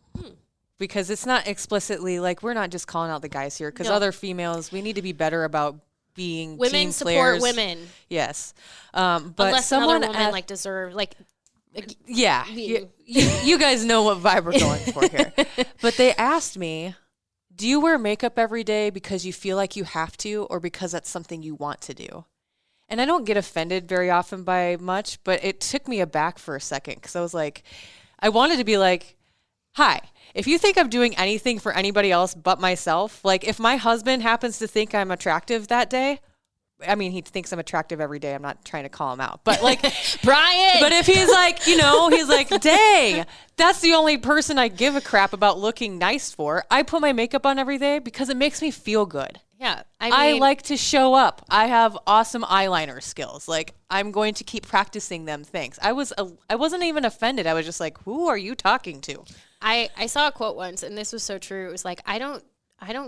Because it's not explicitly, like, we're not just calling out the guys here. Because other females, we need to be better about being women team support players. Women. Yes. But unless another woman deserve yeah, you guys know what vibe we're going for here. But they asked me, do you wear makeup every day because you feel like you have to or because that's something you want to do? And I don't get offended very often by much, but it took me aback for a second because I was like, I wanted to be like, hi. if you think I'm doing anything for anybody else but myself, like if my husband happens to think I'm attractive that day, I mean, he thinks I'm attractive every day. I'm not trying to call him out, but like Brian. But if he's like, you know, he's like, dang, that's the only person I give a crap about looking nice for. I put my makeup on every day because it makes me feel good. Yeah. I like to show up. I have awesome eyeliner skills. Like I'm going to keep practicing them things. I wasn't even offended. I was just like, who are you talking to? I saw a quote once, and this was so true. It was like, I don't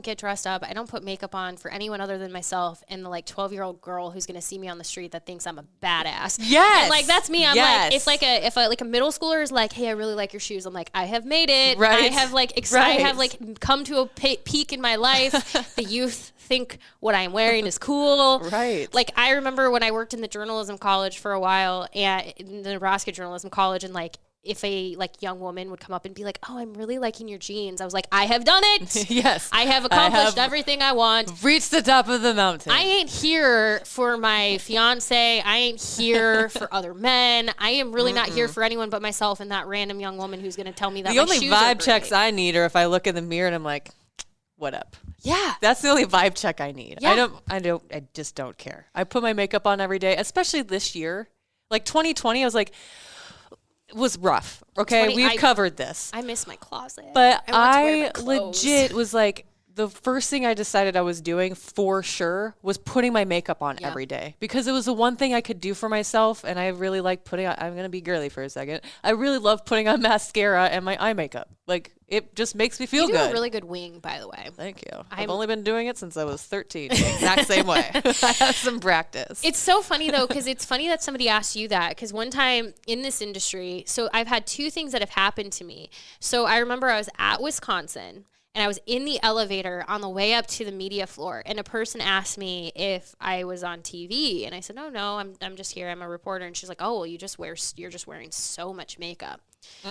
get dressed up. I don't put makeup on for anyone other than myself and the like 12-year-old girl who's going to see me on the street that thinks I'm a badass. Yes. And like, that's me. I'm like, if a middle schooler is like, hey, I really like your shoes. I'm like, I have made it. Right. I have like, I have like come to a peak in my life. The youth think what I'm wearing is cool. Right. Like I remember when I worked in the journalism college for a while and in the Nebraska Journalism College, and like, if a like young woman would come up and be like, oh, I'm really liking your jeans, I was like, I have done it. Yes. I have accomplished everything I want. Reached the top of the mountain. I ain't here for my fiance. I ain't here for other men. I am really not here for anyone but myself and that random young woman who's going to tell me that the my only shoes are vibe great. checks I need are if I look in the mirror and I'm like, what up? Yeah. That's the only vibe check I need. Yeah. I just don't care. I put my makeup on every day, especially this year. Like 2020, I was like, it was rough. Okay. We've covered this. I miss my closet. But I want to wear my clothes. legit was like, the first thing I decided I was doing for sure was putting my makeup on every day, because it was the one thing I could do for myself. And I really like putting on, I'm going to be girly for a second. I really love putting on mascara and my eye makeup. Like it just makes me feel you good. do a really good wing, by the way. Thank you. I've only been doing it since I was 13, the exact same way. I have some practice. It's so funny though, because it's funny that somebody asked you that, because one time in this industry, so I've had two things that have happened to me. So I remember I was at Wisconsin and I was in the elevator on the way up to the media floor, and a person asked me if I was on TV, and I said, no, I'm just here. I'm a reporter. And she's like, oh, well, you're just wearing so much makeup.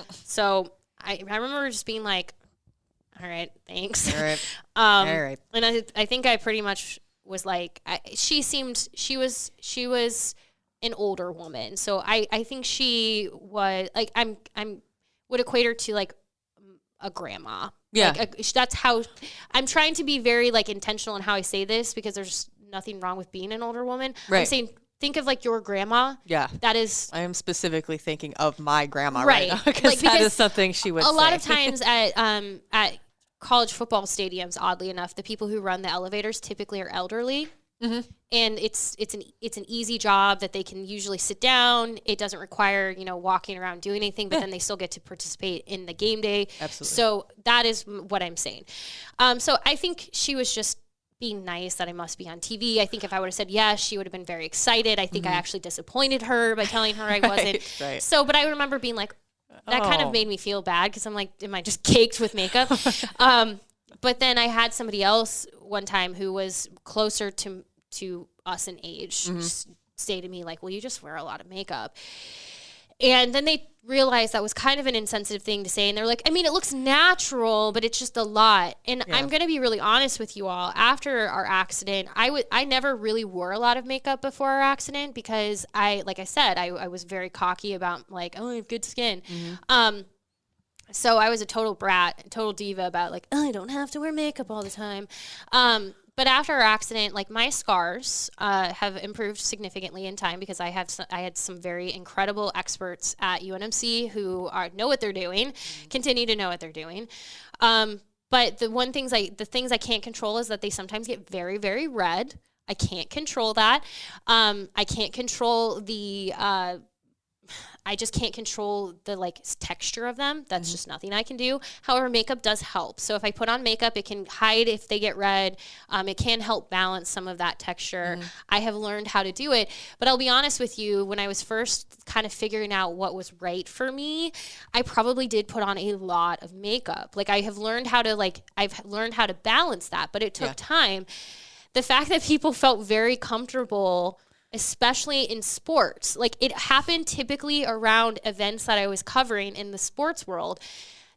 So I remember just being like, all right, thanks. All right. All right. And I think I pretty much was like, she was an older woman. So I think she was like, I'm would equate her to like a grandma. Yeah. Like that's how I'm trying to be very like intentional in how I say this, because there's nothing wrong with being an older woman. Right. I'm saying, think of like your grandma. Yeah. That is. I am specifically thinking of my grandma right now, Like, because that is something she would say. A lot of times at college football stadiums, oddly enough, the people who run the elevators typically are elderly. Mm-hmm. And it's an easy job that they can usually sit down. It doesn't require, walking around doing anything, but then they still get to participate in the game day. Absolutely. So that is what I'm saying. So I think she was just being nice that I must be on TV. I think if I would have said yes, she would have been very excited. I think I actually disappointed her by telling her I wasn't. Right. So, but I remember being like, that kind of made me feel bad, because I'm like, am I just caked with makeup? But then I had somebody else one time who was closer to us in age say to me like, well, you just wear a lot of makeup. And then they realized that was kind of an insensitive thing to say. And they're like, I mean, it looks natural, but it's just a lot. And I'm going to be really honest with you all. After our accident, I never really wore a lot of makeup before our accident, because like I said, I was very cocky about like, oh, I have good skin. So I was a total brat, total diva about like, oh, I don't have to wear makeup all the time. But after our accident, like my scars have improved significantly in time, because I had some very incredible experts at UNMC who know what they're doing, continue to know what they're doing. But the things I can't control is that they sometimes get very, very red. I can't control that. I can't control I just can't control the like texture of them. That's just nothing I can do. However, makeup does help. So if I put on makeup, it can hide if they get red. It can help balance some of that texture. I have learned how to do it. But I'll be honest with you, when I was first kind of figuring out what was right for me, I probably did put on a lot of makeup. Like I've learned how to balance that, but it took time. The fact that people felt very comfortable, especially in sports. Like it happened typically around events that I was covering in the sports world.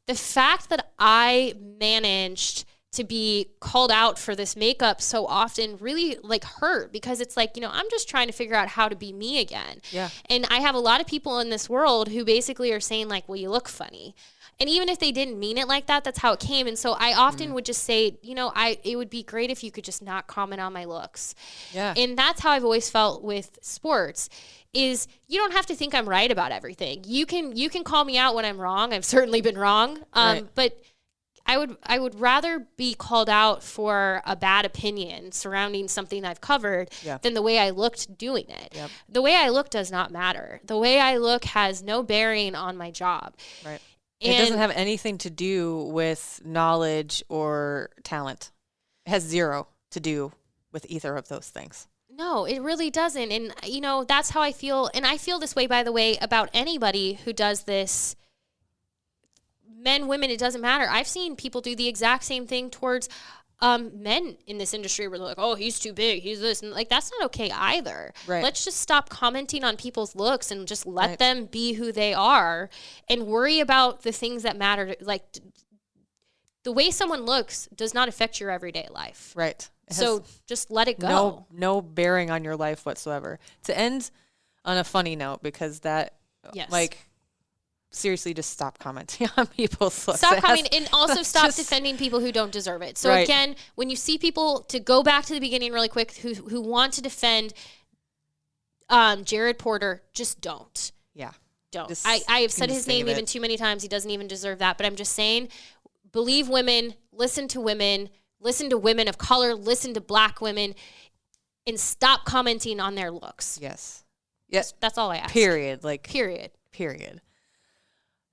The fact that I managed to be called out for this makeup so often really like hurt, because it's like, I'm just trying to figure out how to be me again. Yeah. And I have a lot of people in this world who basically are saying like, well, you look funny. And even if they didn't mean it like that, that's how it came. And so I often would just say, it would be great if you could just not comment on my looks. Yeah. And that's how I've always felt with sports, is you don't have to think I'm right about everything. You can call me out when I'm wrong. I've certainly been wrong. Right. But I would rather be called out for a bad opinion surrounding something I've covered than the way I looked doing it. Yep. The way I look does not matter. The way I look has no bearing on my job. Right. And it doesn't have anything to do with knowledge or talent. It has zero to do with either of those things. No, it really doesn't. And, that's how I feel. And I feel this way, by the way, about anybody who does this. Men, women, it doesn't matter. I've seen people do the exact same thing towards men in this industry where they're like, oh, he's too big, he's this. And that's not okay either. Right. Let's just stop commenting on people's looks and just let them be who they are and worry about the things that matter. The way someone looks does not affect your everyday life. Right. So just let it go. No bearing on your life whatsoever. To end on a funny note, because that, seriously, just stop commenting on people's looks. Stop commenting, and also stop defending people who don't deserve it. So again, when you see people, to go back to the beginning really quick, who want to defend Jared Porter, just don't. Yeah. Don't. I have said his name even too many times. He doesn't even deserve that. But I'm just saying, believe women, listen to women of color, listen to Black women, and stop commenting on their looks. Yes. Yes. That's all I ask. Period. Period.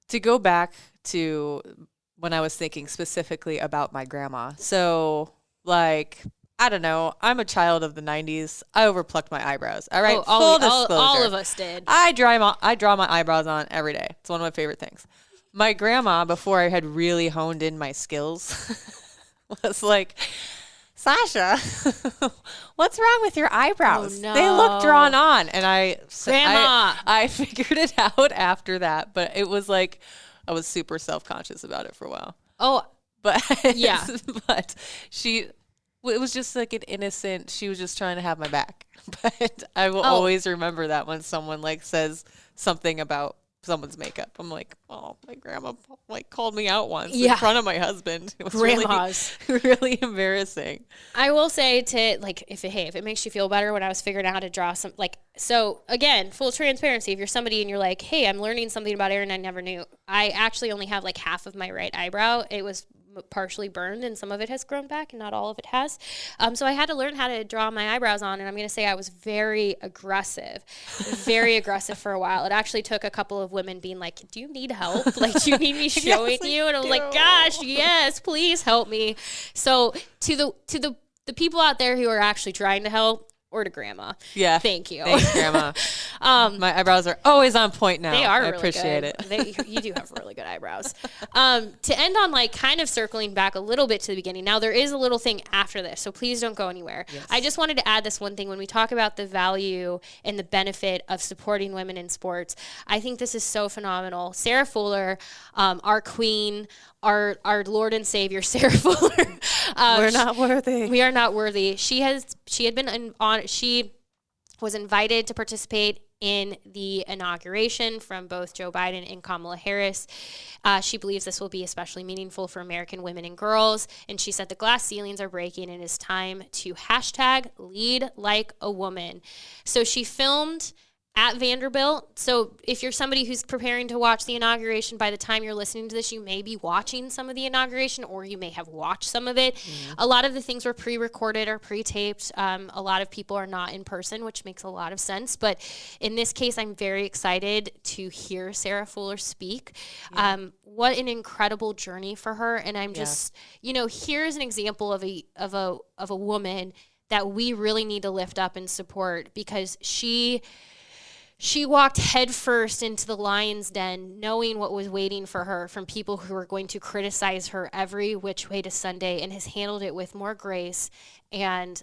To go back to when I was thinking specifically about my grandma. So, I don't know. I'm a child of the 90s. I overplucked my eyebrows. All right? Full disclosure. All of us did. I draw my eyebrows on every day. It's one of my favorite things. My grandma, before I had really honed in my skills, was like, Sausha, what's wrong with your eyebrows? Oh, no. They look drawn on. And Grandma. I figured it out after that, but it was like I was super self-conscious about it for a while. Oh, but yeah. But it was just like an innocent, she was just trying to have my back. But I will always remember that when someone says something about someone's makeup. I'm like, oh, my grandma called me out once in front of my husband. It was Grandmas. really embarrassing. I will say if it makes you feel better, when I was figuring out how to draw some, so again, full transparency, if you're somebody and you're like, hey, I'm learning something about Erin I never knew, I actually only have half of my right eyebrow. It was partially burned and some of it has grown back and not all of it has. So I had to learn how to draw my eyebrows on, and I'm going to say I was very aggressive for a while. It actually took a couple of women being like, do you need help? Do you need me showing you? And I was like, gosh, yes, please help me. So to the people out there who are actually trying to help, or to Grandma. Yeah. Thank you. Thanks, Grandma. My eyebrows are always on point now. They are really I appreciate it. You do have really good eyebrows. To end on kind of circling back a little bit to the beginning. Now there is a little thing after this, so please don't go anywhere. Yes. I just wanted to add this one thing. When we talk about the value and the benefit of supporting women in sports, I think this is so phenomenal. Sarah Fuller, our queen, our Lord and Savior, Sarah Fuller. We're not worthy. We are not worthy. She was invited to participate in the inauguration from both Joe Biden and Kamala Harris. She believes this will be especially meaningful for American women and girls. And she said the glass ceilings are breaking and it is time to #lead like a woman. So she filmed at Vanderbilt. So if you're somebody who's preparing to watch the inauguration, by the time you're listening to this, you may be watching some of the inauguration, or you may have watched some of it. Mm-hmm. A lot of the things were pre-recorded or pre-taped. A lot of people are not in person, which makes a lot of sense. But in this case, I'm very excited to hear Sarah Fuller speak. Yeah. What an incredible journey for her. And I'm just, here's an example of a woman that we really need to lift up and support, because she walked headfirst into the lion's den, knowing what was waiting for her from people who were going to criticize her every which way to Sunday, and has handled it with more grace. And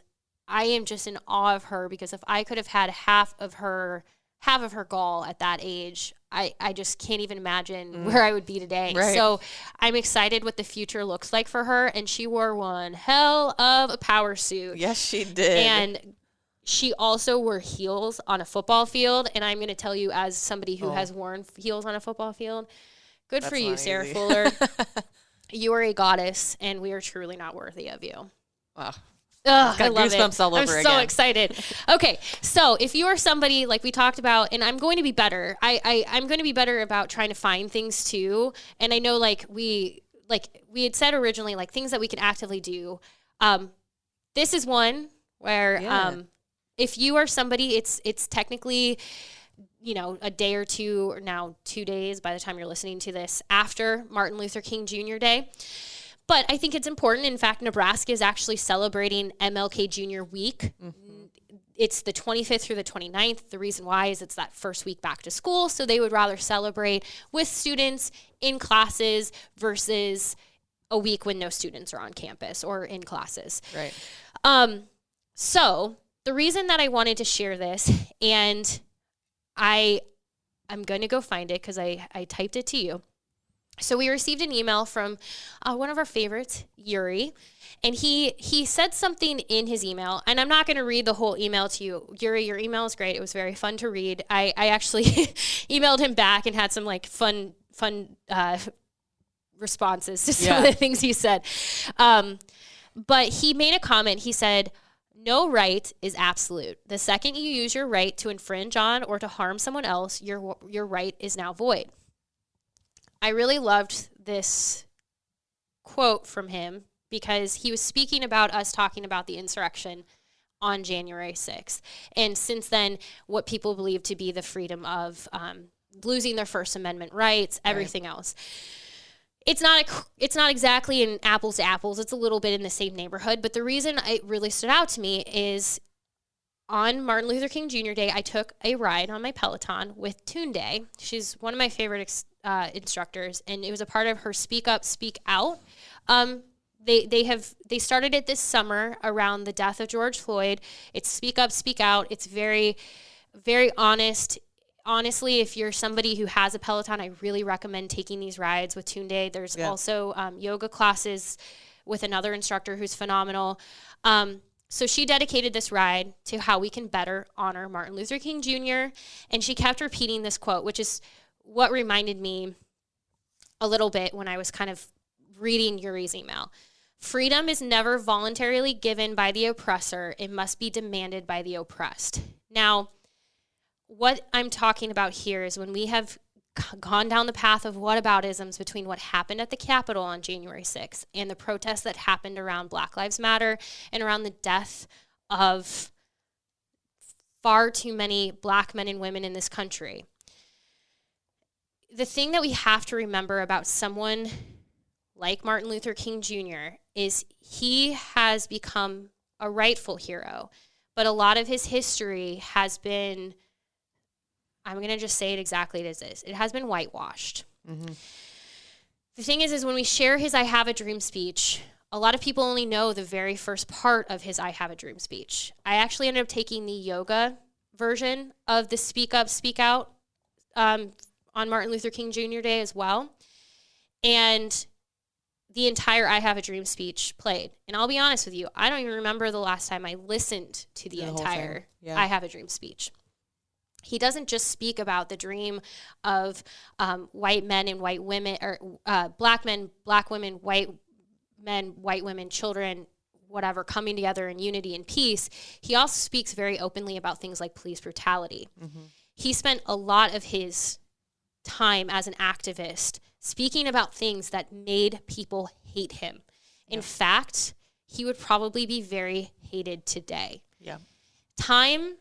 I am just in awe of her, because if I could have had half of her gall at that age, I just can't even imagine where I would be today. Right. So I'm excited what the future looks like for her. And she wore one hell of a power suit. Yes, she did. And she also wore heels on a football field. And I'm going to tell you, as somebody who has worn heels on a football field, Good for you, Sarah Fuller. You are a goddess, and we are truly not worthy of you. Wow. Ugh, I Got love goosebumps it. all over I'm again. so excited. Okay, so if you are somebody like we talked about, and I'm going to be better. I'm going to be better about trying to find things too. And I know like we had said originally, like things that we can actively do. This is one where if you are somebody, it's technically, you know, a day or two, or now 2 days by the time you're listening to this, after Martin Luther King Jr. Day. But I think it's important. In fact, Nebraska is actually celebrating MLK Jr. Week. Mm-hmm. It's the 25th through the 29th. The reason why is it's that first week back to school, so they would rather celebrate with students in classes versus a week when no students are on campus or in classes. Right. So the reason that I wanted to share this, and I'm going to go find it because I typed it to you. So we received an email from one of our favorites, Yuri, and he said something in his email, and I'm not going to read the whole email to you. Yuri, your email is great. It was very fun to read. I actually emailed him back and had some like fun responses to some of the things he said. But he made a comment. He said, "No right is absolute. The second you use your right to infringe on or to harm someone else, your right is now void." I really loved this quote from him because he was speaking about us talking about the insurrection on January 6th. And since then, what people believe to be the freedom of losing their First Amendment rights, everything else. It's not exactly an apples to apples. It's a little bit in the same neighborhood. But the reason it really stood out to me is on Martin Luther King Jr. Day, I took a ride on my Peloton with Tunde. She's one of my favorite instructors, and it was a part of her Speak Up, Speak Out. They started it this summer around the death of George Floyd. It's Speak Up, Speak Out. It's very, very honest. Honestly, if you're somebody who has a Peloton, I really recommend taking these rides with Tunde. There's also yoga classes with another instructor who's phenomenal. So she dedicated this ride to how we can better honor Martin Luther King Jr. And she kept repeating this quote, which is what reminded me a little bit when I was kind of reading Yuri's email. "Freedom is never voluntarily given by the oppressor. It must be demanded by the oppressed." Now, what I'm talking about here is when we have gone down the path of whataboutisms between what happened at the Capitol on January 6th and the protests that happened around Black Lives Matter and around the death of far too many Black men and women in this country. The thing that we have to remember about someone like Martin Luther King Jr. is he has become a rightful hero, but a lot of his history has been, I'm going to just say it exactly as it is. It has been whitewashed. Mm-hmm. The thing is when we share his I Have a Dream speech, a lot of people only know the very first part of his I Have a Dream speech. I actually ended up taking the yoga version of the Speak Up, Speak Out on Martin Luther King Jr. Day as well. And the entire I Have a Dream speech played. And I'll be honest with you, I don't even remember the last time I listened to the entire I Have a Dream speech. He doesn't just speak about the dream of white men and white women, or black men, black women, white men, white women, children, whatever, coming together in unity and peace. He also speaks very openly about things like police brutality. Mm-hmm. He spent a lot of his time as an activist speaking about things that made people hate him. In fact, he would probably be very hated today. Yeah. Time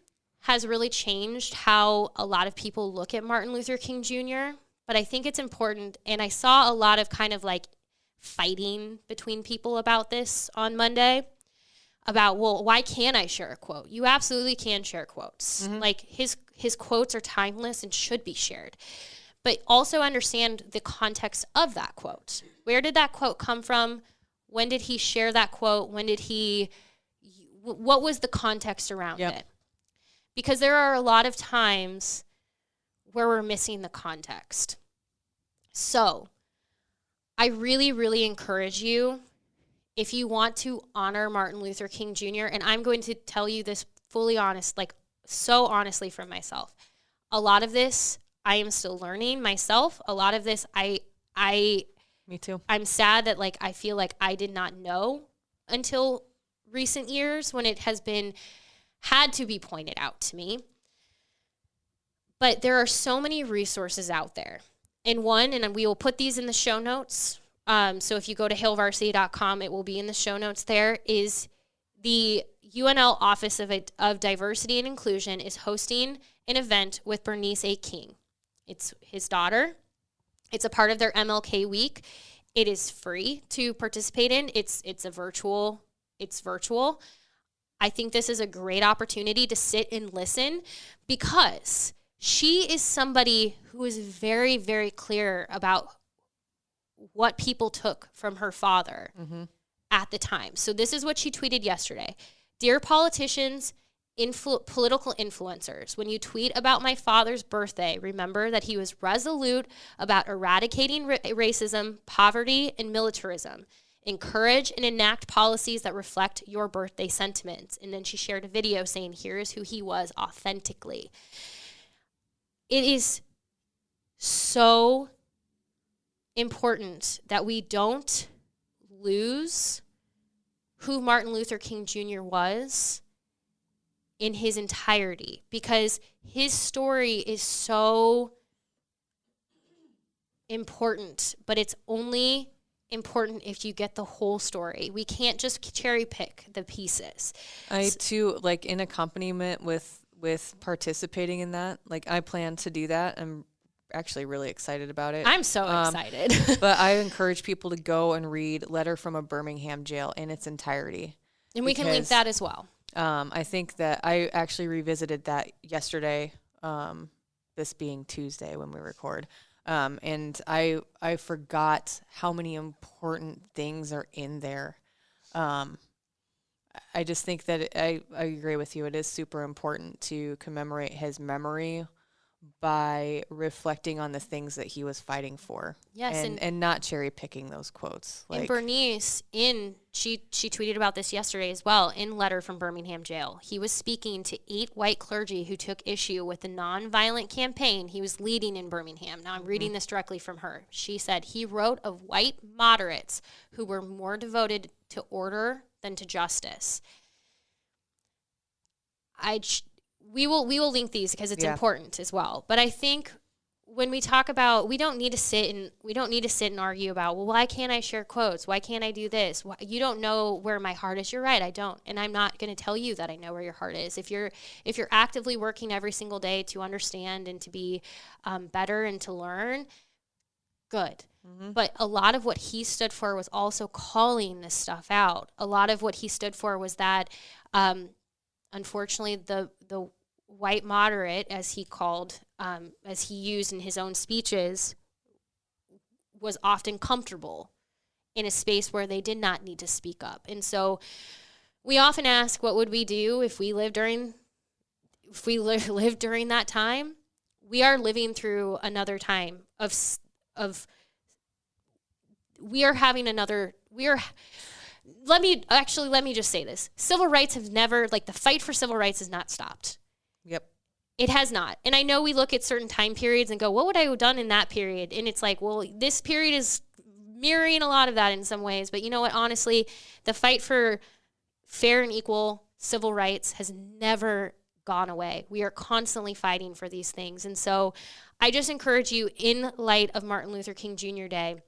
has really changed how a lot of people look at Martin Luther King Jr., but I think it's important, and I saw a lot of kind of like fighting between people about this on Monday, about, well, why can't I share a quote? You absolutely can share quotes. Mm-hmm. Like his quotes are timeless and should be shared. But also understand the context of that quote. Where did that quote come from? When did he share that quote? What was the context around it? Because there are a lot of times where we're missing the context. So I really, really encourage you, if you want to honor Martin Luther King Jr., and I'm going to tell you this fully honest, like so honestly from myself. A lot of this I am still learning myself. A lot of this I Me too. I'm sad that like I feel like I did not know until recent years when it has been had to be pointed out to me. But there are so many resources out there. And we will put these in the show notes. So if you go to hillvarsity.com, it will be in the show notes there, is the UNL Office of Diversity and Inclusion is hosting an event with Bernice A. King. It's his daughter. It's a part of their MLK week. It is free to participate in. It's virtual. I think this is a great opportunity to sit and listen because she is somebody who is very, very clear about what people took from her father at the time. So this is what she tweeted yesterday. Dear politicians, political influencers, when you tweet about my father's birthday, remember that he was resolute about eradicating racism, poverty, and militarism. Encourage and enact policies that reflect your birthday sentiments. And then she shared a video saying, here is who he was authentically. It is so important that we don't lose who Martin Luther King Jr. was in his entirety, because his story is so important, but it's only important if you get the whole story. We can't just cherry pick the pieces. I too, like in accompaniment with participating in that, like I plan to do that. I'm actually really excited about it. I'm so excited. But I encourage people to go and read Letter from a Birmingham Jail in its entirety. And we can link that as well. I think that I actually revisited that yesterday, this being Tuesday when we record. And I forgot how many important things are in there. I just think that I agree with you. It is super important to commemorate his memory by reflecting on the things that he was fighting for. Yes, and not cherry picking those quotes. And Bernice, she tweeted about this yesterday as well, in Letter from Birmingham Jail. He was speaking to 8 white clergy who took issue with the nonviolent campaign he was leading in Birmingham. Now I'm reading this directly from her. She said, he wrote of white moderates who were more devoted to order than to justice. We will link these because it's important as well. But I think when we talk about, we don't need to sit and argue about, well, why can't I share quotes? Why can't I do this? You don't know where my heart is. You're right, I don't. And I'm not going to tell you that I know where your heart is. If you're actively working every single day to understand and to be better and to learn, good. But a lot of what he stood for was also calling this stuff out. A lot of what he stood for was that, unfortunately, the white moderate, as he called, as he used in his own speeches, was often comfortable in a space where they did not need to speak up. And so we often ask, what would we do if we lived during that time? We are living through another time of we are having another, let me just say this. Civil rights have never, like the fight for civil rights has not stopped. Yep. It has not. And I know we look at certain time periods and go, what would I have done in that period? And it's like, well, this period is mirroring a lot of that in some ways. But you know what? Honestly, the fight for fair and equal civil rights has never gone away. We are constantly fighting for these things. And so I just encourage you, in light of Martin Luther King Jr. Day,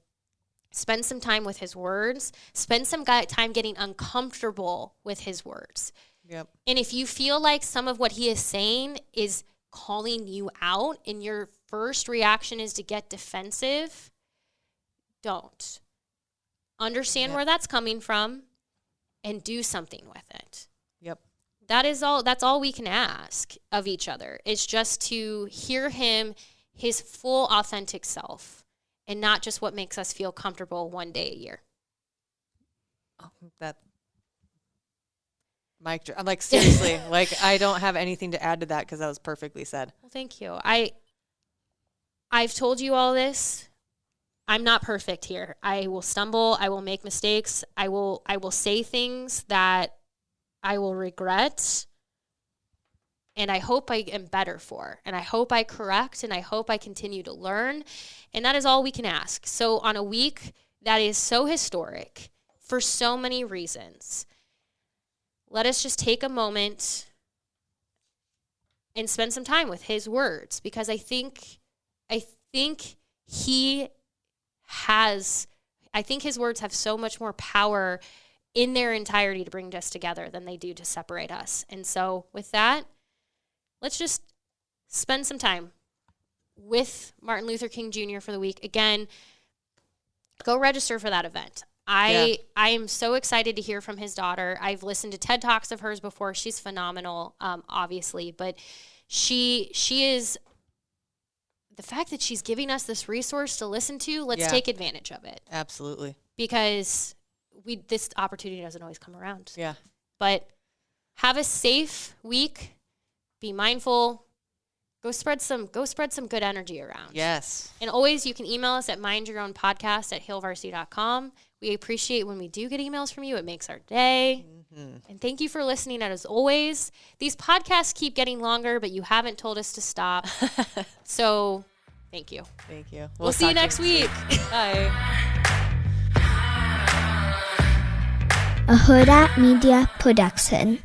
spend some time with his words. Spend some time getting uncomfortable with his words. Yep. And if you feel like some of what he is saying is calling you out and your first reaction is to get defensive, don't. Understand where that's coming from and do something with it. Yep. That's all we can ask of each other. It's just to hear him, his full authentic self, and not just what makes us feel comfortable one day a year. Oh, Mike, I'm like, seriously, like I don't have anything to add to that because that was perfectly said. Well, thank you. I've told you all this. I'm not perfect here. I will stumble. I will make mistakes. I will say things that I will regret. and I hope I am better for, and I hope I correct, and I hope I continue to learn. And that is all we can ask. So on a week that is so historic for so many reasons, let us just take a moment and spend some time with his words, because I think his words have so much more power in their entirety to bring us together than they do to separate us. And so with that, let's just spend some time with Martin Luther King Jr. for the week. Again, go register for that event. I am so excited to hear from his daughter. I've listened to TED Talks of hers before. She's phenomenal, obviously, but she is, the fact that she's giving us this resource to listen to, let's take advantage of it. Absolutely. Because this opportunity doesn't always come around. Yeah. But have a safe week. Be mindful. Go spread some good energy around. Yes. And always, you can email us at mindyourownpodcast@hailvarsity.com. We appreciate when we do get emails from you. It makes our day. Mm-hmm. And thank you for listening. And as always, these podcasts keep getting longer, but you haven't told us to stop. So thank you. Thank you. We'll see you next week. Bye. A Hurrdat Media Production.